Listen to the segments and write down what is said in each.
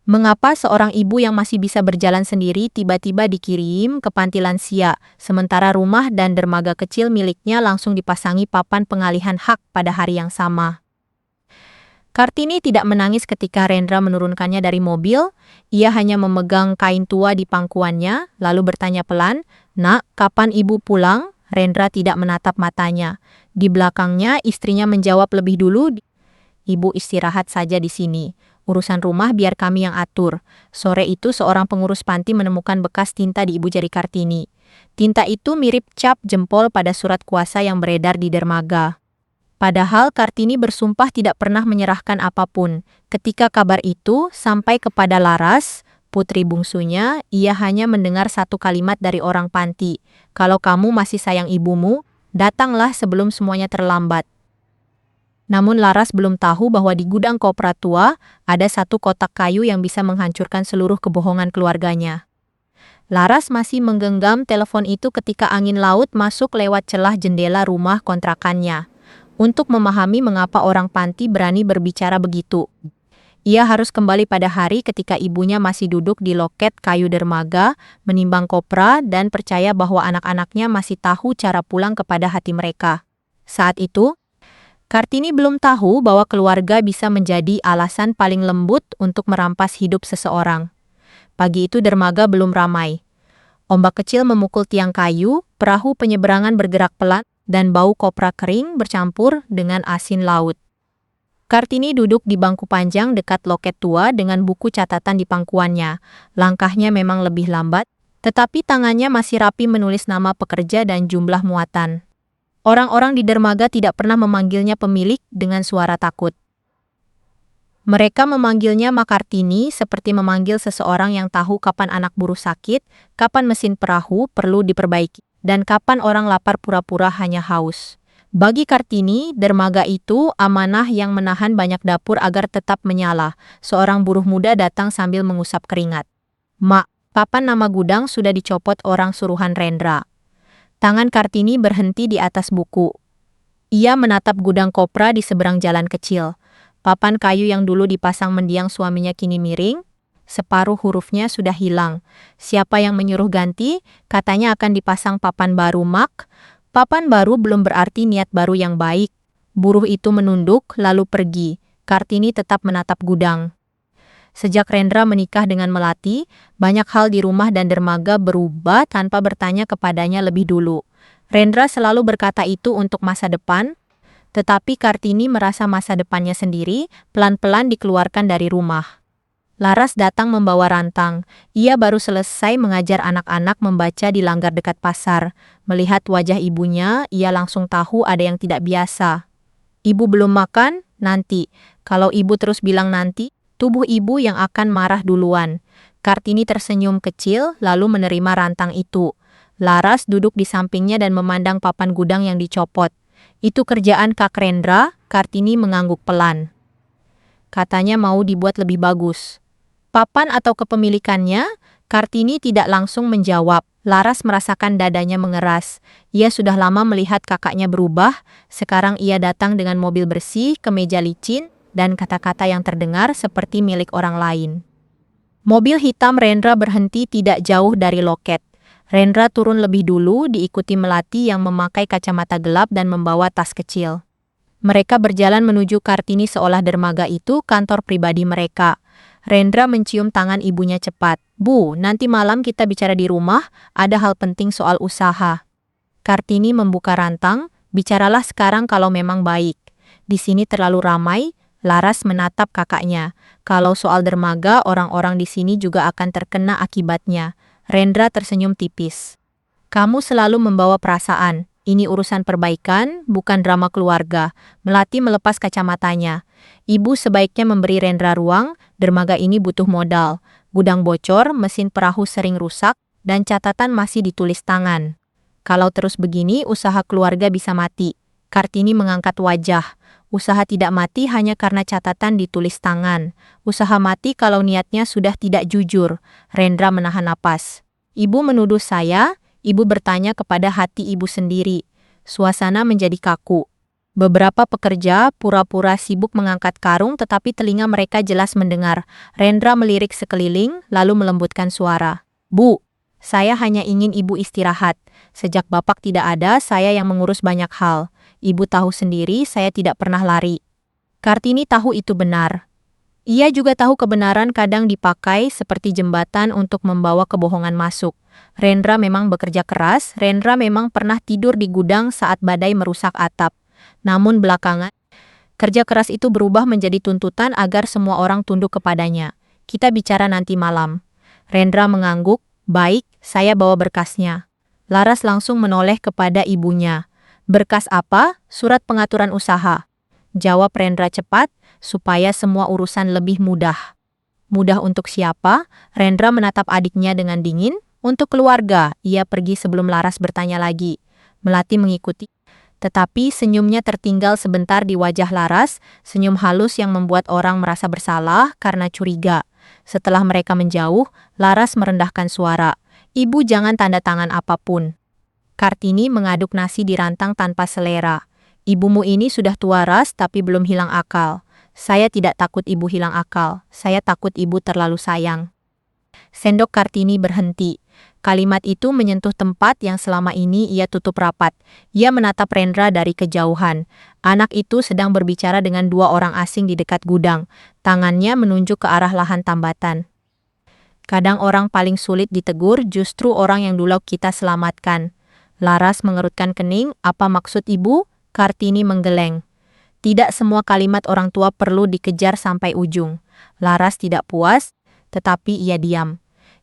Mengapa seorang ibu yang masih bisa berjalan sendiri tiba-tiba dikirim ke panti lansia, sementara rumah dan dermaga kecil miliknya langsung dipasangi papan pengalihan hak pada hari yang sama? Kartini tidak menangis ketika Rendra menurunkannya dari mobil. Ia hanya memegang kain tua di pangkuannya, lalu bertanya pelan, "Nak, kapan ibu pulang?" Rendra tidak menatap matanya. Di belakangnya, istrinya menjawab lebih dulu, "Ibu istirahat saja di sini. Urusan rumah biar kami yang atur." Sore itu seorang pengurus panti menemukan bekas tinta di ibu jari Kartini. Tinta itu mirip cap jempol pada surat kuasa yang beredar di dermaga. Padahal Kartini bersumpah tidak pernah menyerahkan apapun. Ketika kabar itu sampai kepada Laras, putri bungsunya, ia hanya mendengar satu kalimat dari orang panti. "Kalau kamu masih sayang ibumu, datanglah sebelum semuanya terlambat." Namun Laras belum tahu bahwa di gudang kopra tua ada satu kotak kayu yang bisa menghancurkan seluruh kebohongan keluarganya. Laras masih menggenggam telepon itu ketika angin laut masuk lewat celah jendela rumah kontrakannya. Untuk memahami mengapa orang panti berani berbicara begitu, ia harus kembali pada hari ketika ibunya masih duduk di loket kayu dermaga, menimbang kopra dan percaya bahwa anak-anaknya masih tahu cara pulang kepada hati mereka. Saat itu, Kartini belum tahu bahwa keluarga bisa menjadi alasan paling lembut untuk merampas hidup seseorang. Pagi itu dermaga belum ramai. Ombak kecil memukul tiang kayu, perahu penyeberangan bergerak pelan, dan bau kopra kering bercampur dengan asin laut. Kartini duduk di bangku panjang dekat loket tua dengan buku catatan di pangkuannya. Langkahnya memang lebih lambat, tetapi tangannya masih rapi menulis nama pekerja dan jumlah muatan. Orang-orang di dermaga tidak pernah memanggilnya pemilik dengan suara takut. Mereka memanggilnya Makartini seperti memanggil seseorang yang tahu kapan anak buruh sakit, kapan mesin perahu perlu diperbaiki, dan kapan orang lapar pura-pura hanya haus. Bagi Kartini, dermaga itu amanah yang menahan banyak dapur agar tetap menyala. Seorang buruh muda datang sambil mengusap keringat. "Mak, kapan nama gudang sudah dicopot orang suruhan Rendra?" Tangan Kartini berhenti di atas buku. Ia menatap gudang kopra di seberang jalan kecil. Papan kayu yang dulu dipasang mendiang suaminya kini miring. Separuh hurufnya sudah hilang. Siapa yang menyuruh ganti? Katanya akan dipasang papan baru, Mak. Papan baru belum berarti niat baru yang baik. Buruh itu menunduk, lalu pergi. Kartini tetap menatap gudang. Sejak Rendra menikah dengan Melati, banyak hal di rumah dan dermaga berubah tanpa bertanya kepadanya lebih dulu. Rendra selalu berkata itu untuk masa depan, tetapi Kartini merasa masa depannya sendiri, pelan-pelan dikeluarkan dari rumah. Laras datang membawa rantang. Ia baru selesai mengajar anak-anak membaca di langgar dekat pasar. Melihat wajah ibunya, ia langsung tahu ada yang tidak biasa. "Ibu belum makan? Nanti." Kalau ibu terus bilang nanti, tubuh ibu yang akan marah duluan. Kartini tersenyum kecil, lalu menerima rantang itu. Laras duduk di sampingnya dan memandang papan gudang yang dicopot. "Itu kerjaan Kak Rendra." Kartini mengangguk pelan. Katanya mau dibuat lebih bagus. Papan atau kepemilikannya? Kartini tidak langsung menjawab. Laras merasakan dadanya mengeras. Ia sudah lama melihat kakaknya berubah. Sekarang ia datang dengan mobil bersih, kemeja licin, dan kata-kata yang terdengar seperti milik orang lain. Mobil hitam Rendra berhenti tidak jauh dari loket. Rendra turun lebih dulu, diikuti Melati yang memakai kacamata gelap dan membawa tas kecil. Mereka berjalan menuju Kartini seolah dermaga itu kantor pribadi mereka. Rendra mencium tangan ibunya cepat. "Bu, nanti malam kita bicara di rumah, ada hal penting soal usaha." Kartini membuka rantang, "Bicaralah sekarang kalau memang baik. Di sini terlalu ramai." Laras menatap kakaknya. "Kalau soal dermaga, orang-orang di sini juga akan terkena akibatnya." Rendra tersenyum tipis. "Kamu selalu membawa perasaan. Ini urusan perbaikan, bukan drama keluarga." Melati melepas kacamatanya. "Ibu sebaiknya memberi Rendra ruang, dermaga ini butuh modal. Gudang bocor, mesin perahu sering rusak, dan catatan masih ditulis tangan. Kalau terus begini, usaha keluarga bisa mati." Kartini mengangkat wajah. Usaha tidak mati hanya karena catatan ditulis tangan. Usaha mati kalau niatnya sudah tidak jujur. Rendra menahan napas. "Ibu menuduh saya?" Ibu bertanya kepada hati ibu sendiri. Suasana menjadi kaku. Beberapa pekerja pura-pura sibuk mengangkat karung tetapi telinga mereka jelas mendengar. Rendra melirik sekeliling lalu melembutkan suara. Bu, saya hanya ingin ibu istirahat. Sejak bapak tidak ada, saya yang mengurus banyak hal. Ibu tahu sendiri saya tidak pernah lari. Kartini tahu itu benar. Ia juga tahu kebenaran kadang dipakai seperti jembatan untuk membawa kebohongan masuk. Rendra memang bekerja keras, Rendra memang pernah tidur di gudang saat badai merusak atap. Namun belakangan, kerja keras itu berubah menjadi tuntutan agar semua orang tunduk kepadanya. Kita bicara nanti malam. Rendra mengangguk, baik, saya bawa berkasnya. Laras langsung menoleh kepada ibunya. Berkas apa? Surat pengaturan usaha. Jawab Rendra cepat, supaya semua urusan lebih mudah. Mudah untuk siapa? Rendra menatap adiknya dengan dingin. Untuk keluarga, ia pergi sebelum Laras bertanya lagi. Melati mengikuti. Tetapi senyumnya tertinggal sebentar di wajah Laras, senyum halus yang membuat orang merasa bersalah karena curiga. Setelah mereka menjauh, Laras merendahkan suara. Ibu jangan tanda tangan apapun. Kartini mengaduk nasi di rantang tanpa selera. Ibumu ini sudah tua ras tapi belum hilang akal. Saya tidak takut ibu hilang akal, saya takut ibu terlalu sayang. Sendok Kartini berhenti. Kalimat itu menyentuh tempat yang selama ini ia tutup rapat. Ia menatap Rendra dari kejauhan. Anak itu sedang berbicara dengan dua orang asing di dekat gudang. Tangannya menunjuk ke arah lahan tambatan. Kadang orang paling sulit ditegur justru orang yang dulu kita selamatkan. Laras mengerutkan kening, apa maksud ibu? Kartini menggeleng. Tidak semua kalimat orang tua perlu dikejar sampai ujung. Laras tidak puas, tetapi ia diam.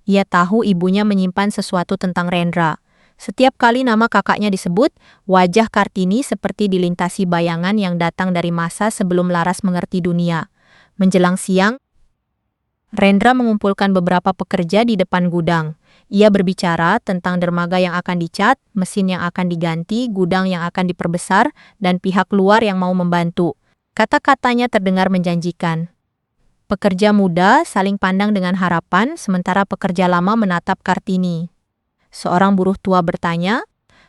Ia tahu ibunya menyimpan sesuatu tentang Rendra. Setiap kali nama kakaknya disebut, wajah Kartini seperti dilintasi bayangan yang datang dari masa sebelum Laras mengerti dunia. Menjelang siang, Rendra mengumpulkan beberapa pekerja di depan gudang. Ia berbicara tentang dermaga yang akan dicat, mesin yang akan diganti, gudang yang akan diperbesar, dan pihak luar yang mau membantu. Kata-katanya terdengar menjanjikan. Pekerja muda saling pandang dengan harapan, sementara pekerja lama menatap Kartini. Seorang buruh tua bertanya,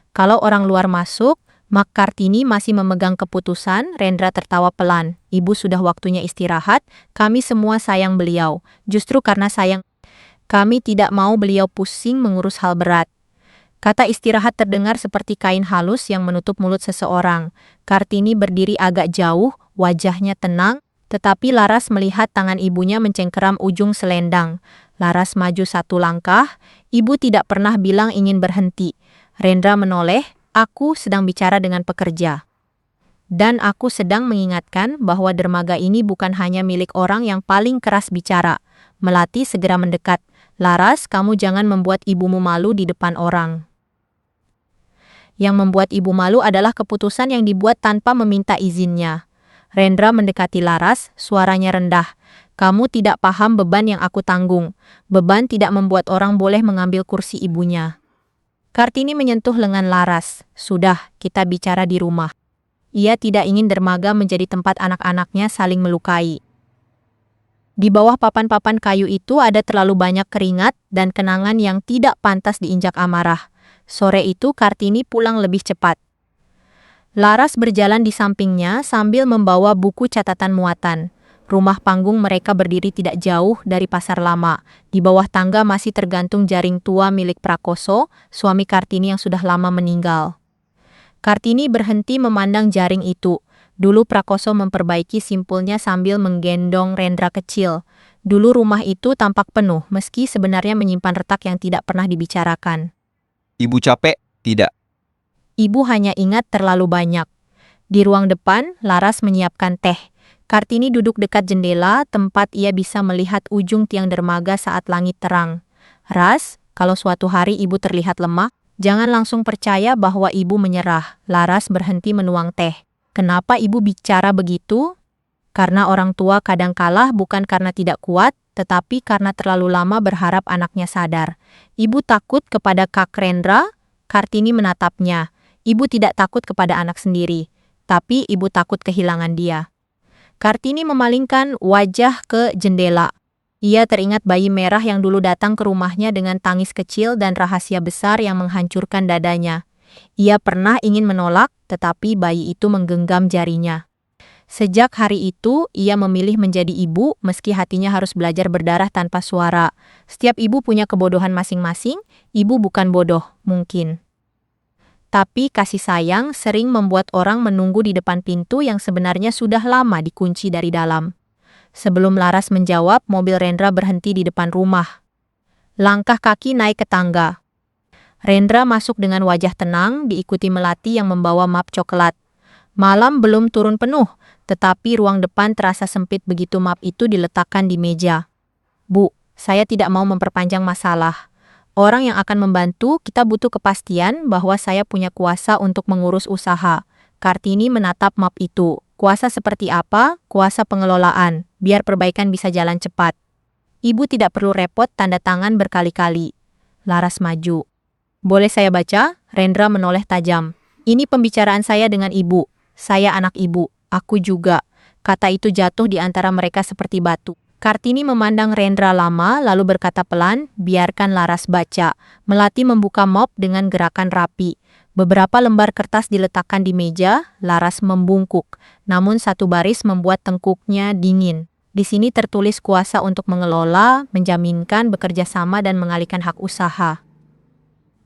kalau orang luar masuk, Mak Kartini masih memegang keputusan. Rendra tertawa pelan. Ibu sudah waktunya istirahat, kami semua sayang beliau. Justru karena sayang, kami tidak mau beliau pusing mengurus hal berat. Kata istirahat terdengar seperti kain halus yang menutup mulut seseorang. Kartini berdiri agak jauh, wajahnya tenang, tetapi Laras melihat tangan ibunya mencengkeram ujung selendang. Laras maju satu langkah, ibu tidak pernah bilang ingin berhenti. Rendra menoleh, aku sedang bicara dengan pekerja. Dan aku sedang mengingatkan bahwa dermaga ini bukan hanya milik orang yang paling keras bicara. Melati segera mendekat. Laras, kamu jangan membuat ibumu malu di depan orang. Yang membuat ibu malu adalah keputusan yang dibuat tanpa meminta izinnya. Rendra mendekati Laras, suaranya rendah. Kamu tidak paham beban yang aku tanggung. Beban tidak membuat orang boleh mengambil kursi ibunya. Kartini menyentuh lengan Laras. Sudah, kita bicara di rumah. Ia tidak ingin dermaga menjadi tempat anak-anaknya saling melukai. Di bawah papan-papan kayu itu ada terlalu banyak keringat dan kenangan yang tidak pantas diinjak amarah. Sore itu Kartini pulang lebih cepat. Laras berjalan di sampingnya sambil membawa buku catatan muatan. Rumah panggung mereka berdiri tidak jauh dari pasar lama. Di bawah tangga masih tergantung jaring tua milik Prakoso, suami Kartini yang sudah lama meninggal. Kartini berhenti memandang jaring itu. Dulu Prakoso memperbaiki simpulnya sambil menggendong Rendra kecil. Dulu rumah itu tampak penuh, meski sebenarnya menyimpan retak yang tidak pernah dibicarakan. Ibu capek? Tidak. Ibu hanya ingat terlalu banyak. Di ruang depan, Laras menyiapkan teh. Kartini duduk dekat jendela, tempat ia bisa melihat ujung tiang dermaga saat langit terang. Ras, kalau suatu hari ibu terlihat lemah, jangan langsung percaya bahwa ibu menyerah. Laras berhenti menuang teh. Kenapa ibu bicara begitu? Karena orang tua kadang kalah bukan karena tidak kuat, tetapi karena terlalu lama berharap anaknya sadar. Ibu takut kepada Kak Rendra? Kartini menatapnya. Ibu tidak takut kepada anak sendiri, tapi ibu takut kehilangan dia. Kartini memalingkan wajah ke jendela. Ia teringat bayi merah yang dulu datang ke rumahnya dengan tangis kecil dan rahasia besar yang menghancurkan dadanya. Ia pernah ingin menolak, tetapi bayi itu menggenggam jarinya. Sejak hari itu, ia memilih menjadi ibu meski hatinya harus belajar berdarah tanpa suara. Setiap ibu punya kebodohan masing-masing, ibu bukan bodoh, mungkin. Tapi kasih sayang sering membuat orang menunggu di depan pintu yang sebenarnya sudah lama dikunci dari dalam. Sebelum Laras menjawab, mobil Rendra berhenti di depan rumah. Langkah kaki naik ke tangga. Rendra masuk dengan wajah tenang, diikuti Melati yang membawa map coklat. Malam belum turun penuh, tetapi ruang depan terasa sempit begitu map itu diletakkan di meja. Bu, saya tidak mau memperpanjang masalah. Orang yang akan membantu, kita butuh kepastian bahwa saya punya kuasa untuk mengurus usaha. Kartini menatap map itu. Kuasa seperti apa? Kuasa pengelolaan, biar perbaikan bisa jalan cepat. Ibu tidak perlu repot tanda tangan berkali-kali. Laras maju. Boleh saya baca? Rendra menoleh tajam. Ini pembicaraan saya dengan ibu. Saya anak ibu, aku juga. Kata itu jatuh di antara mereka seperti batu. Kartini memandang Rendra lama, lalu berkata pelan, biarkan Laras baca. Melati membuka mop dengan gerakan rapi. Beberapa lembar kertas diletakkan di meja, Laras membungkuk. Namun satu baris membuat tengkuknya dingin. Di sini tertulis kuasa untuk mengelola, menjaminkan, bekerja sama dan mengalihkan hak usaha.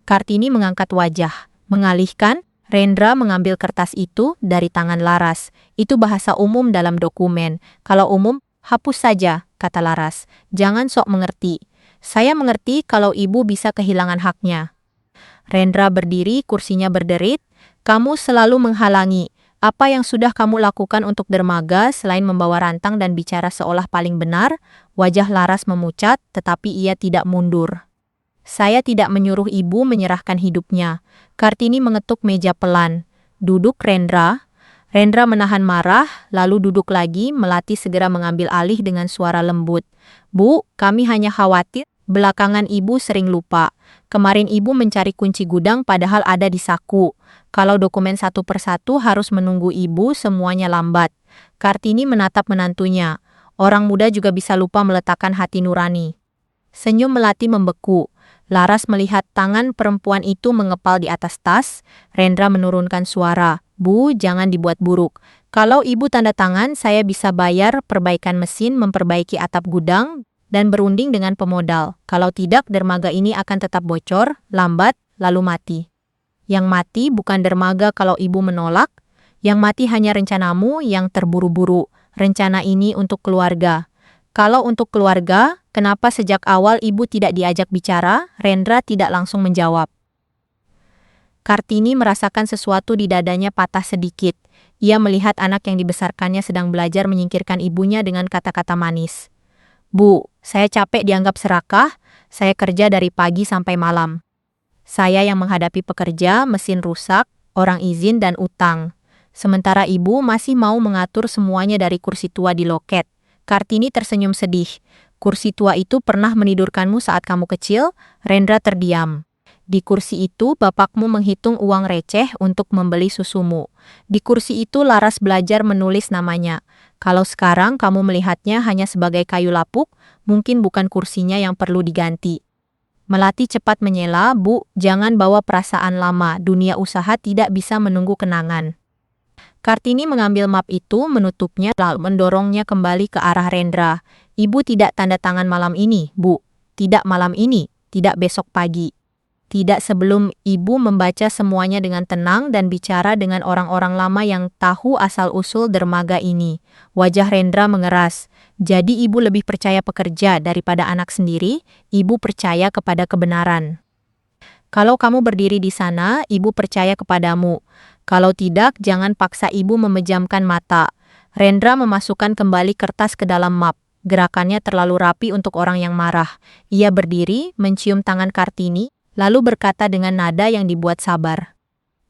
Kartini mengangkat wajah. Mengalihkan? Rendra mengambil kertas itu dari tangan Laras. Itu bahasa umum dalam dokumen. Kalau umum, hapus saja, kata Laras. Jangan sok mengerti. Saya mengerti kalau ibu bisa kehilangan haknya. Rendra berdiri, kursinya berderit. Kamu selalu menghalangi. Apa yang sudah kamu lakukan untuk dermaga selain membawa rantang dan bicara seolah paling benar? Wajah Laras memucat, tetapi ia tidak mundur. Saya tidak menyuruh ibu menyerahkan hidupnya. Kartini mengetuk meja pelan. Duduk, Rendra. Rendra menahan marah, lalu duduk lagi. Melati segera mengambil alih dengan suara lembut. Bu, kami hanya khawatir. Belakangan ibu sering lupa. Kemarin ibu mencari kunci gudang padahal ada di saku. Kalau dokumen satu persatu harus menunggu ibu, semuanya lambat. Kartini menatap menantunya. Orang muda juga bisa lupa meletakkan hati nurani. Senyum Melati membeku. Laras melihat tangan perempuan itu mengepal di atas tas. Rendra menurunkan suara. Bu, jangan dibuat buruk. Kalau ibu tanda tangan, saya bisa bayar perbaikan mesin, memperbaiki atap gudang, dan berunding dengan pemodal. Kalau tidak, dermaga ini akan tetap bocor, lambat, lalu mati. Yang mati bukan dermaga kalau ibu menolak. Yang mati hanya rencanamu yang terburu-buru. Rencana ini untuk keluarga. Kalau untuk keluarga, kenapa sejak awal ibu tidak diajak bicara? Rendra tidak langsung menjawab. Kartini merasakan sesuatu di dadanya patah sedikit. Ia melihat anak yang dibesarkannya sedang belajar menyingkirkan ibunya dengan kata-kata manis. Bu, saya capek dianggap serakah. Saya kerja dari pagi sampai malam. Saya yang menghadapi pekerja, mesin rusak, orang izin dan utang. Sementara ibu masih mau mengatur semuanya dari kursi tua di loket. Kartini tersenyum sedih. Kursi tua itu pernah menidurkanmu saat kamu kecil? Rendra terdiam. Di kursi itu bapakmu menghitung uang receh untuk membeli susumu. Di kursi itu Laras belajar menulis namanya. Kalau sekarang kamu melihatnya hanya sebagai kayu lapuk, mungkin bukan kursinya yang perlu diganti. Melati cepat menyela, Bu, jangan bawa perasaan lama. Dunia usaha tidak bisa menunggu kenangan. Kartini mengambil map itu, menutupnya, lalu mendorongnya kembali ke arah Rendra. Ibu tidak tanda tangan malam ini, Bu. Tidak malam ini, tidak besok pagi. Tidak sebelum ibu membaca semuanya dengan tenang dan bicara dengan orang-orang lama yang tahu asal-usul dermaga ini. Wajah Rendra mengeras. Jadi ibu lebih percaya pekerja daripada anak sendiri, ibu percaya kepada kebenaran. Kalau kamu berdiri di sana, ibu percaya kepadamu. Kalau tidak, jangan paksa ibu memejamkan mata. Rendra memasukkan kembali kertas ke dalam map. Gerakannya terlalu rapi untuk orang yang marah. Ia berdiri, mencium tangan Kartini, lalu berkata dengan nada yang dibuat sabar.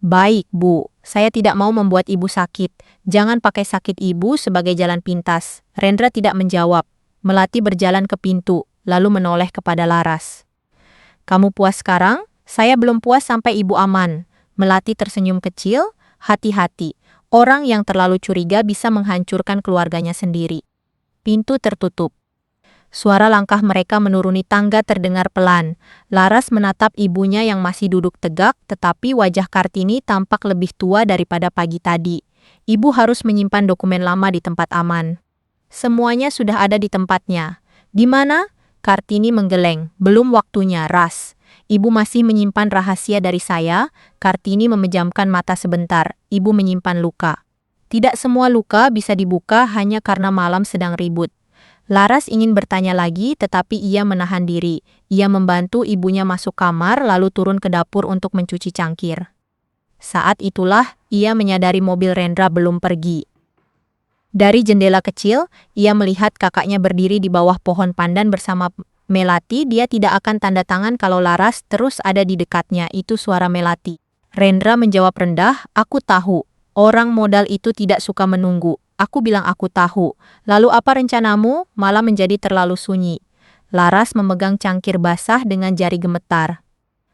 Baik, Bu. Saya tidak mau membuat ibu sakit. Jangan pakai sakit ibu sebagai jalan pintas. Rendra tidak menjawab. Melati berjalan ke pintu, lalu menoleh kepada Laras. Kamu puas sekarang? Saya belum puas sampai ibu aman. Melati tersenyum kecil, hati-hati. Orang yang terlalu curiga bisa menghancurkan keluarganya sendiri. Pintu tertutup. Suara langkah mereka menuruni tangga terdengar pelan. Laras menatap ibunya yang masih duduk tegak, tetapi wajah Kartini tampak lebih tua daripada pagi tadi. Ibu harus menyimpan dokumen lama di tempat aman. Semuanya sudah ada di tempatnya. Di mana? Kartini menggeleng. Belum waktunya, Ras. Ibu masih menyimpan rahasia dari saya. Kartini memejamkan mata sebentar. Ibu menyimpan luka. Tidak semua luka bisa dibuka hanya karena malam sedang ribut. Laras ingin bertanya lagi, tetapi ia menahan diri. Ia membantu ibunya masuk kamar, lalu turun ke dapur untuk mencuci cangkir. Saat itulah, ia menyadari mobil Rendra belum pergi. Dari jendela kecil, ia melihat kakaknya berdiri di bawah pohon pandan bersama Melati. Dia tidak akan tanda tangan kalau Laras terus ada di dekatnya. Itu suara Melati. Rendra menjawab rendah, "Aku tahu. Orang modal itu tidak suka menunggu. Aku bilang aku tahu. Lalu apa rencanamu?" Malah menjadi terlalu sunyi. Laras memegang cangkir basah dengan jari gemetar.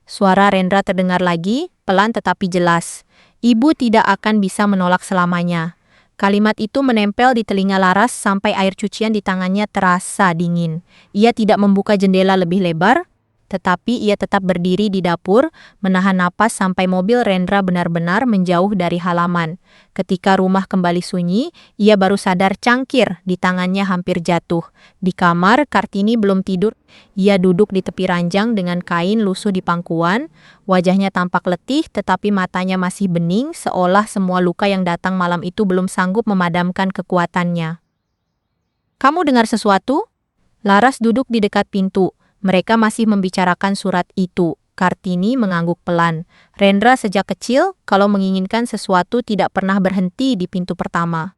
Suara Rendra terdengar lagi, pelan tetapi jelas. "Ibu tidak akan bisa menolak selamanya." Kalimat itu menempel di telinga Laras sampai air cucian di tangannya terasa dingin. Ia tidak membuka jendela lebih lebar, tetapi ia tetap berdiri di dapur, menahan napas sampai mobil Rendra benar-benar menjauh dari halaman. Ketika rumah kembali sunyi, ia baru sadar cangkir di tangannya hampir jatuh. Di kamar, Kartini belum tidur. Ia duduk di tepi ranjang dengan kain lusuh di pangkuan. Wajahnya tampak letih, tetapi matanya masih bening, seolah semua luka yang datang malam itu belum sanggup memadamkan kekuatannya. "Kamu dengar sesuatu?" Laras duduk di dekat pintu. Mereka masih membicarakan surat itu. Kartini mengangguk pelan. Rendra sejak kecil, kalau menginginkan sesuatu tidak pernah berhenti di pintu pertama.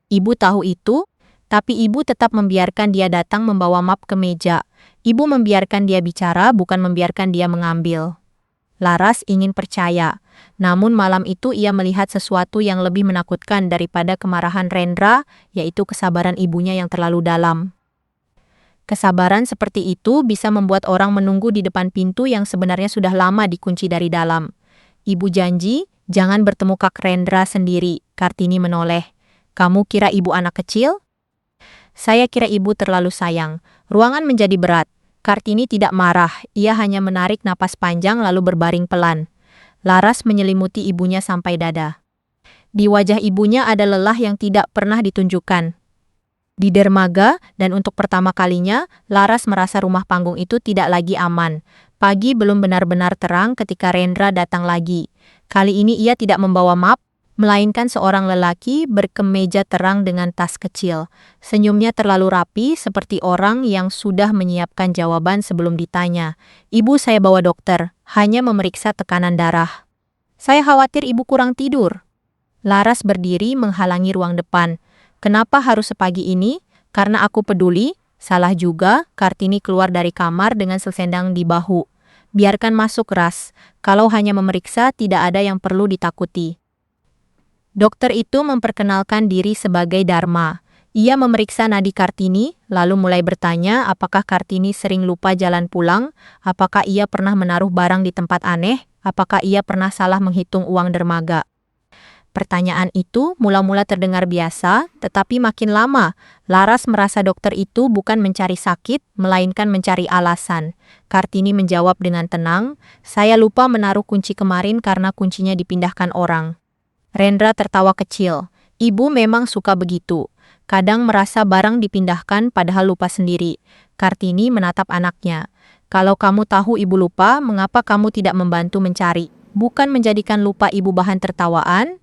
Ibu tahu itu, tapi ibu tetap membiarkan dia datang membawa map ke meja. Ibu membiarkan dia bicara, bukan membiarkan dia mengambil. Laras ingin percaya. Namun malam itu ia melihat sesuatu yang lebih menakutkan daripada kemarahan Rendra, yaitu kesabaran ibunya yang terlalu dalam. Kesabaran seperti itu bisa membuat orang menunggu di depan pintu yang sebenarnya sudah lama dikunci dari dalam. "Ibu janji, jangan bertemu Kak Rendra sendiri." Kartini menoleh. "Kamu kira ibu anak kecil?" "Saya kira ibu terlalu sayang." Ruangan menjadi berat. Kartini tidak marah, ia hanya menarik napas panjang lalu berbaring pelan. Laras menyelimuti ibunya sampai dada. Di wajah ibunya ada lelah yang tidak pernah ditunjukkan. Di dermaga, dan untuk pertama kalinya, Laras merasa rumah panggung itu tidak lagi aman. Pagi belum benar-benar terang ketika Rendra datang lagi. Kali ini ia tidak membawa map, melainkan seorang lelaki berkemeja terang dengan tas kecil. Senyumnya terlalu rapi, seperti orang yang sudah menyiapkan jawaban sebelum ditanya. "Ibu, saya bawa dokter, hanya memeriksa tekanan darah." "Saya khawatir ibu kurang tidur." Laras berdiri menghalangi ruang depan. "Kenapa harus sepagi ini? Karena aku peduli." "Salah juga." Kartini keluar dari kamar dengan selendang di bahu. "Biarkan masuk, Ras. Kalau hanya memeriksa, tidak ada yang perlu ditakuti." Dokter itu memperkenalkan diri sebagai Dharma. Ia memeriksa nadi Kartini, lalu mulai bertanya apakah Kartini sering lupa jalan pulang, apakah ia pernah menaruh barang di tempat aneh, apakah ia pernah salah menghitung uang dermaga. Pertanyaan itu mula-mula terdengar biasa, tetapi makin lama, Laras merasa dokter itu bukan mencari sakit, melainkan mencari alasan. Kartini menjawab dengan tenang, "Saya lupa menaruh kunci kemarin karena kuncinya dipindahkan orang." Rendra tertawa kecil. "Ibu memang suka begitu. Kadang merasa barang dipindahkan padahal lupa sendiri." Kartini menatap anaknya. "Kalau kamu tahu ibu lupa, mengapa kamu tidak membantu mencari? Bukan menjadikan lupa ibu bahan tertawaan?"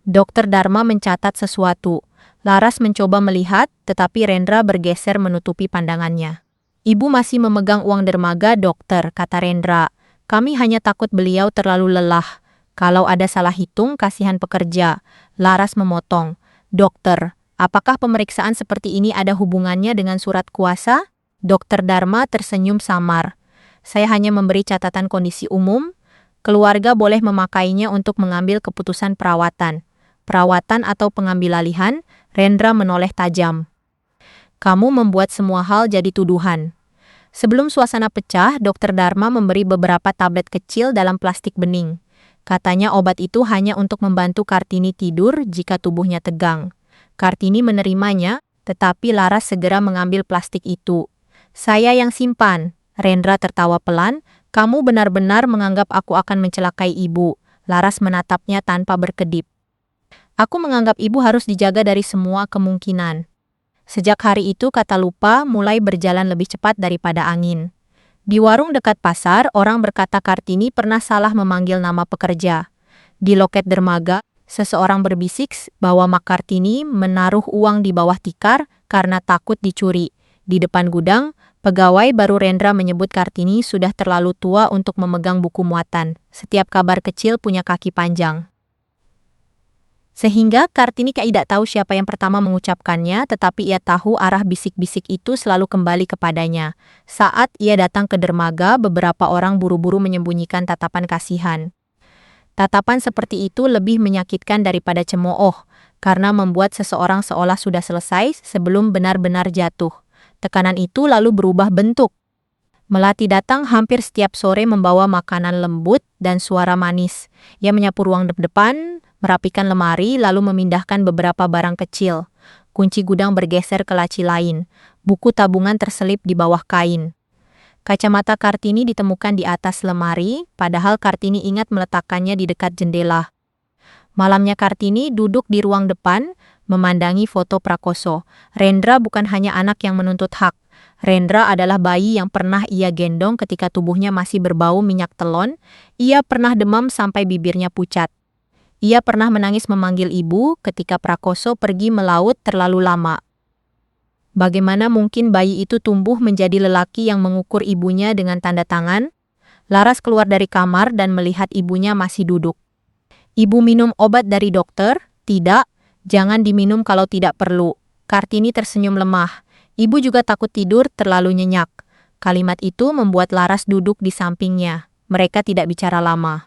Dokter Dharma mencatat sesuatu. Laras mencoba melihat, tetapi Rendra bergeser menutupi pandangannya. "Ibu masih memegang uang dermaga, dokter," kata Rendra. "Kami hanya takut beliau terlalu lelah. Kalau ada salah hitung, kasihan pekerja." Laras memotong. "Dokter, apakah pemeriksaan seperti ini ada hubungannya dengan surat kuasa?" Dokter Dharma tersenyum samar. "Saya hanya memberi catatan kondisi umum. Keluarga boleh memakainya untuk mengambil keputusan perawatan." "Perawatan atau pengambil alihan?" Rendra menoleh tajam. "Kamu membuat semua hal jadi tuduhan." Sebelum suasana pecah, Dokter Dharma memberi beberapa tablet kecil dalam plastik bening. Katanya obat itu hanya untuk membantu Kartini tidur jika tubuhnya tegang. Kartini menerimanya, tetapi Laras segera mengambil plastik itu. Saya yang simpan. Rendra tertawa pelan. Kamu benar-benar menganggap aku akan mencelakai ibu. Laras menatapnya tanpa berkedip. Aku menganggap ibu harus dijaga dari semua kemungkinan. Sejak hari itu kata lupa mulai berjalan lebih cepat daripada angin. Di warung dekat pasar, orang berkata Kartini pernah salah memanggil nama pekerja. Di loket dermaga, seseorang berbisik bahwa Mak Kartini menaruh uang di bawah tikar karena takut dicuri. Di depan gudang, pegawai baru Rendra menyebut Kartini sudah terlalu tua untuk memegang buku muatan. Setiap kabar kecil punya kaki panjang. Sehingga Kartini tidak tahu siapa yang pertama mengucapkannya, tetapi ia tahu arah bisik-bisik itu selalu kembali kepadanya. Saat ia datang ke dermaga, beberapa orang buru-buru menyembunyikan tatapan kasihan. Tatapan seperti itu lebih menyakitkan daripada cemooh, karena membuat seseorang seolah sudah selesai sebelum benar-benar jatuh. Tekanan itu lalu berubah bentuk. Melati datang hampir setiap sore membawa makanan lembut dan suara manis. Ia menyapu ruang depan, merapikan lemari, lalu memindahkan beberapa barang kecil. Kunci gudang bergeser ke laci lain. Buku tabungan terselip di bawah kain. Kacamata Kartini ditemukan di atas lemari, padahal Kartini ingat meletakkannya di dekat jendela. Malamnya Kartini duduk di ruang depan, memandangi foto Prakoso. Rendra bukan hanya anak yang menuntut hak. Rendra adalah bayi yang pernah ia gendong ketika tubuhnya masih berbau minyak telon. Ia pernah demam sampai bibirnya pucat. Ia pernah menangis memanggil ibu ketika Prakoso pergi melaut terlalu lama. Bagaimana mungkin bayi itu tumbuh menjadi lelaki yang mengukur ibunya dengan tanda tangan? Laras keluar dari kamar dan melihat ibunya masih duduk. Ibu minum obat dari dokter? Tidak, jangan diminum kalau tidak perlu. Kartini tersenyum lemah. Ibu juga takut tidur terlalu nyenyak. Kalimat itu membuat Laras duduk di sampingnya. Mereka tidak bicara lama.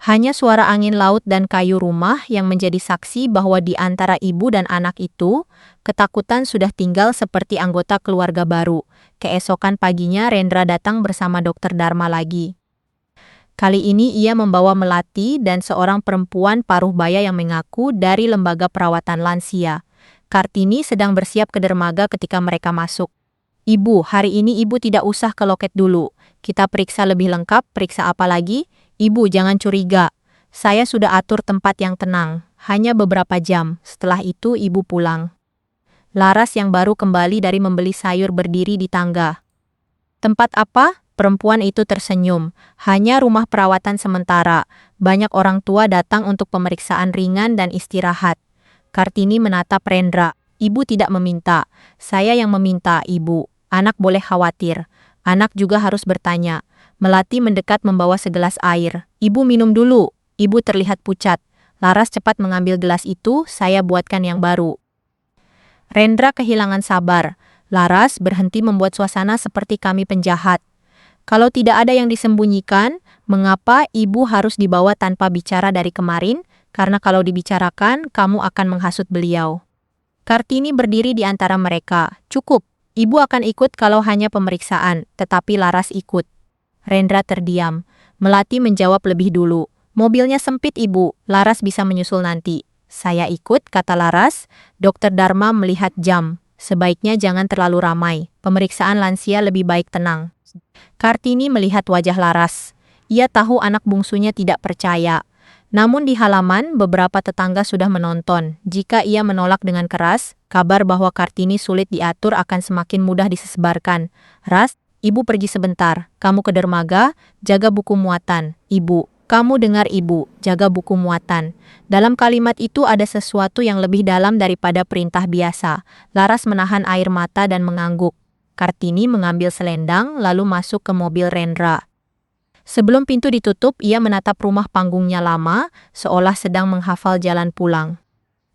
Hanya suara angin laut dan kayu rumah yang menjadi saksi bahwa di antara ibu dan anak itu, ketakutan sudah tinggal seperti anggota keluarga baru. Keesokan paginya Rendra datang bersama Dokter Dharma lagi. Kali ini ia membawa Melati dan seorang perempuan paruh baya yang mengaku dari lembaga perawatan lansia. Kartini sedang bersiap ke dermaga ketika mereka masuk. Ibu, hari ini ibu tidak usah ke loket dulu. Kita periksa lebih lengkap, periksa apa lagi? Ibu, jangan curiga. Saya sudah atur tempat yang tenang. Hanya beberapa jam. Setelah itu ibu pulang. Laras yang baru kembali dari membeli sayur berdiri di tangga. Tempat apa? Perempuan itu tersenyum. Hanya rumah perawatan sementara. Banyak orang tua datang untuk pemeriksaan ringan dan istirahat. Kartini menatap Rendra. Ibu tidak meminta. Saya yang meminta, ibu. Anak boleh khawatir. Anak juga harus bertanya. Melati mendekat membawa segelas air. Ibu minum dulu. Ibu terlihat pucat. Laras cepat mengambil gelas itu, saya buatkan yang baru. Rendra kehilangan sabar. Laras berhenti membuat suasana seperti kami penjahat. Kalau tidak ada yang disembunyikan, mengapa ibu harus dibawa tanpa bicara dari kemarin? Karena kalau dibicarakan, kamu akan menghasut beliau. Kartini berdiri di antara mereka. Cukup, ibu akan ikut kalau hanya pemeriksaan, tetapi Laras ikut. Rendra terdiam. Melati menjawab lebih dulu. Mobilnya sempit ibu, Laras bisa menyusul nanti. Saya ikut, kata Laras. Dokter Dharma melihat jam. Sebaiknya jangan terlalu ramai. Pemeriksaan lansia lebih baik tenang. Kartini melihat wajah Laras. Ia tahu anak bungsunya tidak percaya. Namun di halaman, beberapa tetangga sudah menonton. Jika ia menolak dengan keras, kabar bahwa Kartini sulit diatur akan semakin mudah disebarkan. Ras, ibu pergi sebentar. Kamu ke dermaga, jaga buku muatan. Ibu, kamu dengar ibu, jaga buku muatan. Dalam kalimat itu ada sesuatu yang lebih dalam daripada perintah biasa. Laras menahan air mata dan mengangguk. Kartini mengambil selendang lalu masuk ke mobil Rendra. Sebelum pintu ditutup, ia menatap rumah panggungnya lama, seolah sedang menghafal jalan pulang.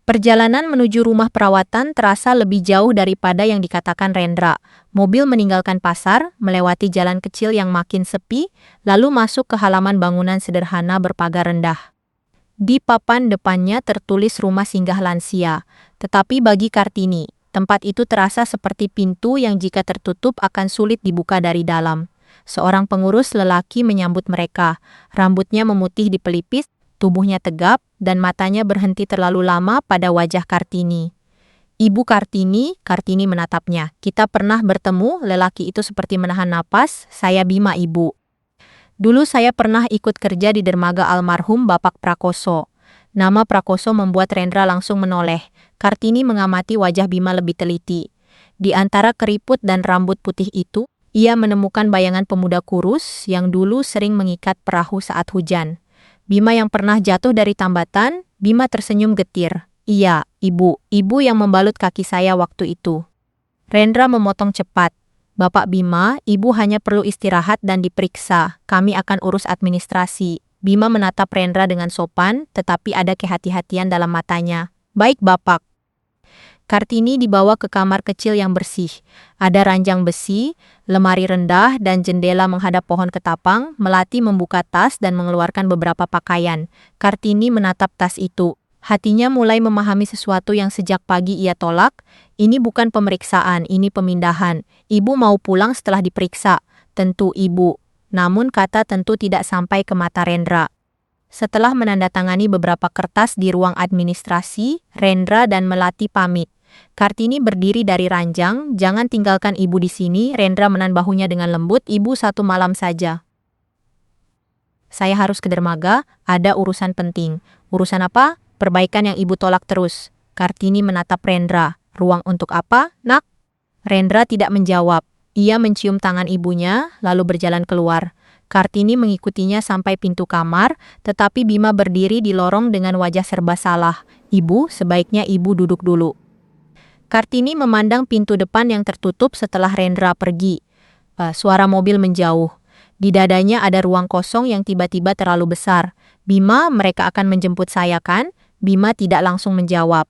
Perjalanan menuju rumah perawatan terasa lebih jauh daripada yang dikatakan Rendra. Mobil meninggalkan pasar, melewati jalan kecil yang makin sepi, lalu masuk ke halaman bangunan sederhana berpagar rendah. Di papan depannya tertulis rumah singgah lansia, tetapi bagi Kartini, tempat itu terasa seperti pintu yang jika tertutup akan sulit dibuka dari dalam. Seorang pengurus lelaki menyambut mereka. Rambutnya memutih di pelipis, tubuhnya tegap, dan matanya berhenti terlalu lama pada wajah Kartini. Ibu Kartini, Kartini menatapnya. Kita pernah bertemu, lelaki itu seperti menahan napas, saya Bima ibu. Dulu saya pernah ikut kerja di dermaga almarhum Bapak Prakoso. Nama Prakoso membuat Rendra langsung menoleh. Kartini mengamati wajah Bima lebih teliti. Di antara keriput dan rambut putih itu, ia menemukan bayangan pemuda kurus yang dulu sering mengikat perahu saat hujan. Bima yang pernah jatuh dari tambatan, Bima tersenyum getir. Iya, ibu yang membalut kaki saya waktu itu. Rendra memotong cepat. Bapak Bima, ibu hanya perlu istirahat dan diperiksa. Kami akan urus administrasi. Bima menatap Rendra dengan sopan, tetapi ada kehati-hatian dalam matanya. Baik, Bapak. Kartini dibawa ke kamar kecil yang bersih. Ada ranjang besi, lemari rendah, dan jendela menghadap pohon ketapang. Melati membuka tas dan mengeluarkan beberapa pakaian. Kartini menatap tas itu. Hatinya mulai memahami sesuatu yang sejak pagi ia tolak. Ini bukan pemeriksaan, ini pemindahan. Ibu mau pulang setelah diperiksa. Tentu ibu. Namun kata tentu tidak sampai ke mata Rendra. Setelah menandatangani beberapa kertas di ruang administrasi, Rendra dan Melati pamit. Kartini berdiri dari ranjang, jangan tinggalkan ibu di sini. Rendra menahan bahunya dengan lembut, ibu 1 malam saja. Saya harus ke dermaga, ada urusan penting. Urusan apa? Perbaikan yang ibu tolak terus. Kartini menatap Rendra. Ruang untuk apa, nak? Rendra tidak menjawab. Ia mencium tangan ibunya, lalu berjalan keluar. Kartini mengikutinya sampai pintu kamar, tetapi Bima berdiri di lorong dengan wajah serba salah. Ibu, sebaiknya ibu duduk dulu. Kartini memandang pintu depan yang tertutup setelah Rendra pergi. Suara mobil menjauh. Di dadanya ada ruang kosong yang tiba-tiba terlalu besar. Bima, mereka akan menjemput saya kan? Bima tidak langsung menjawab.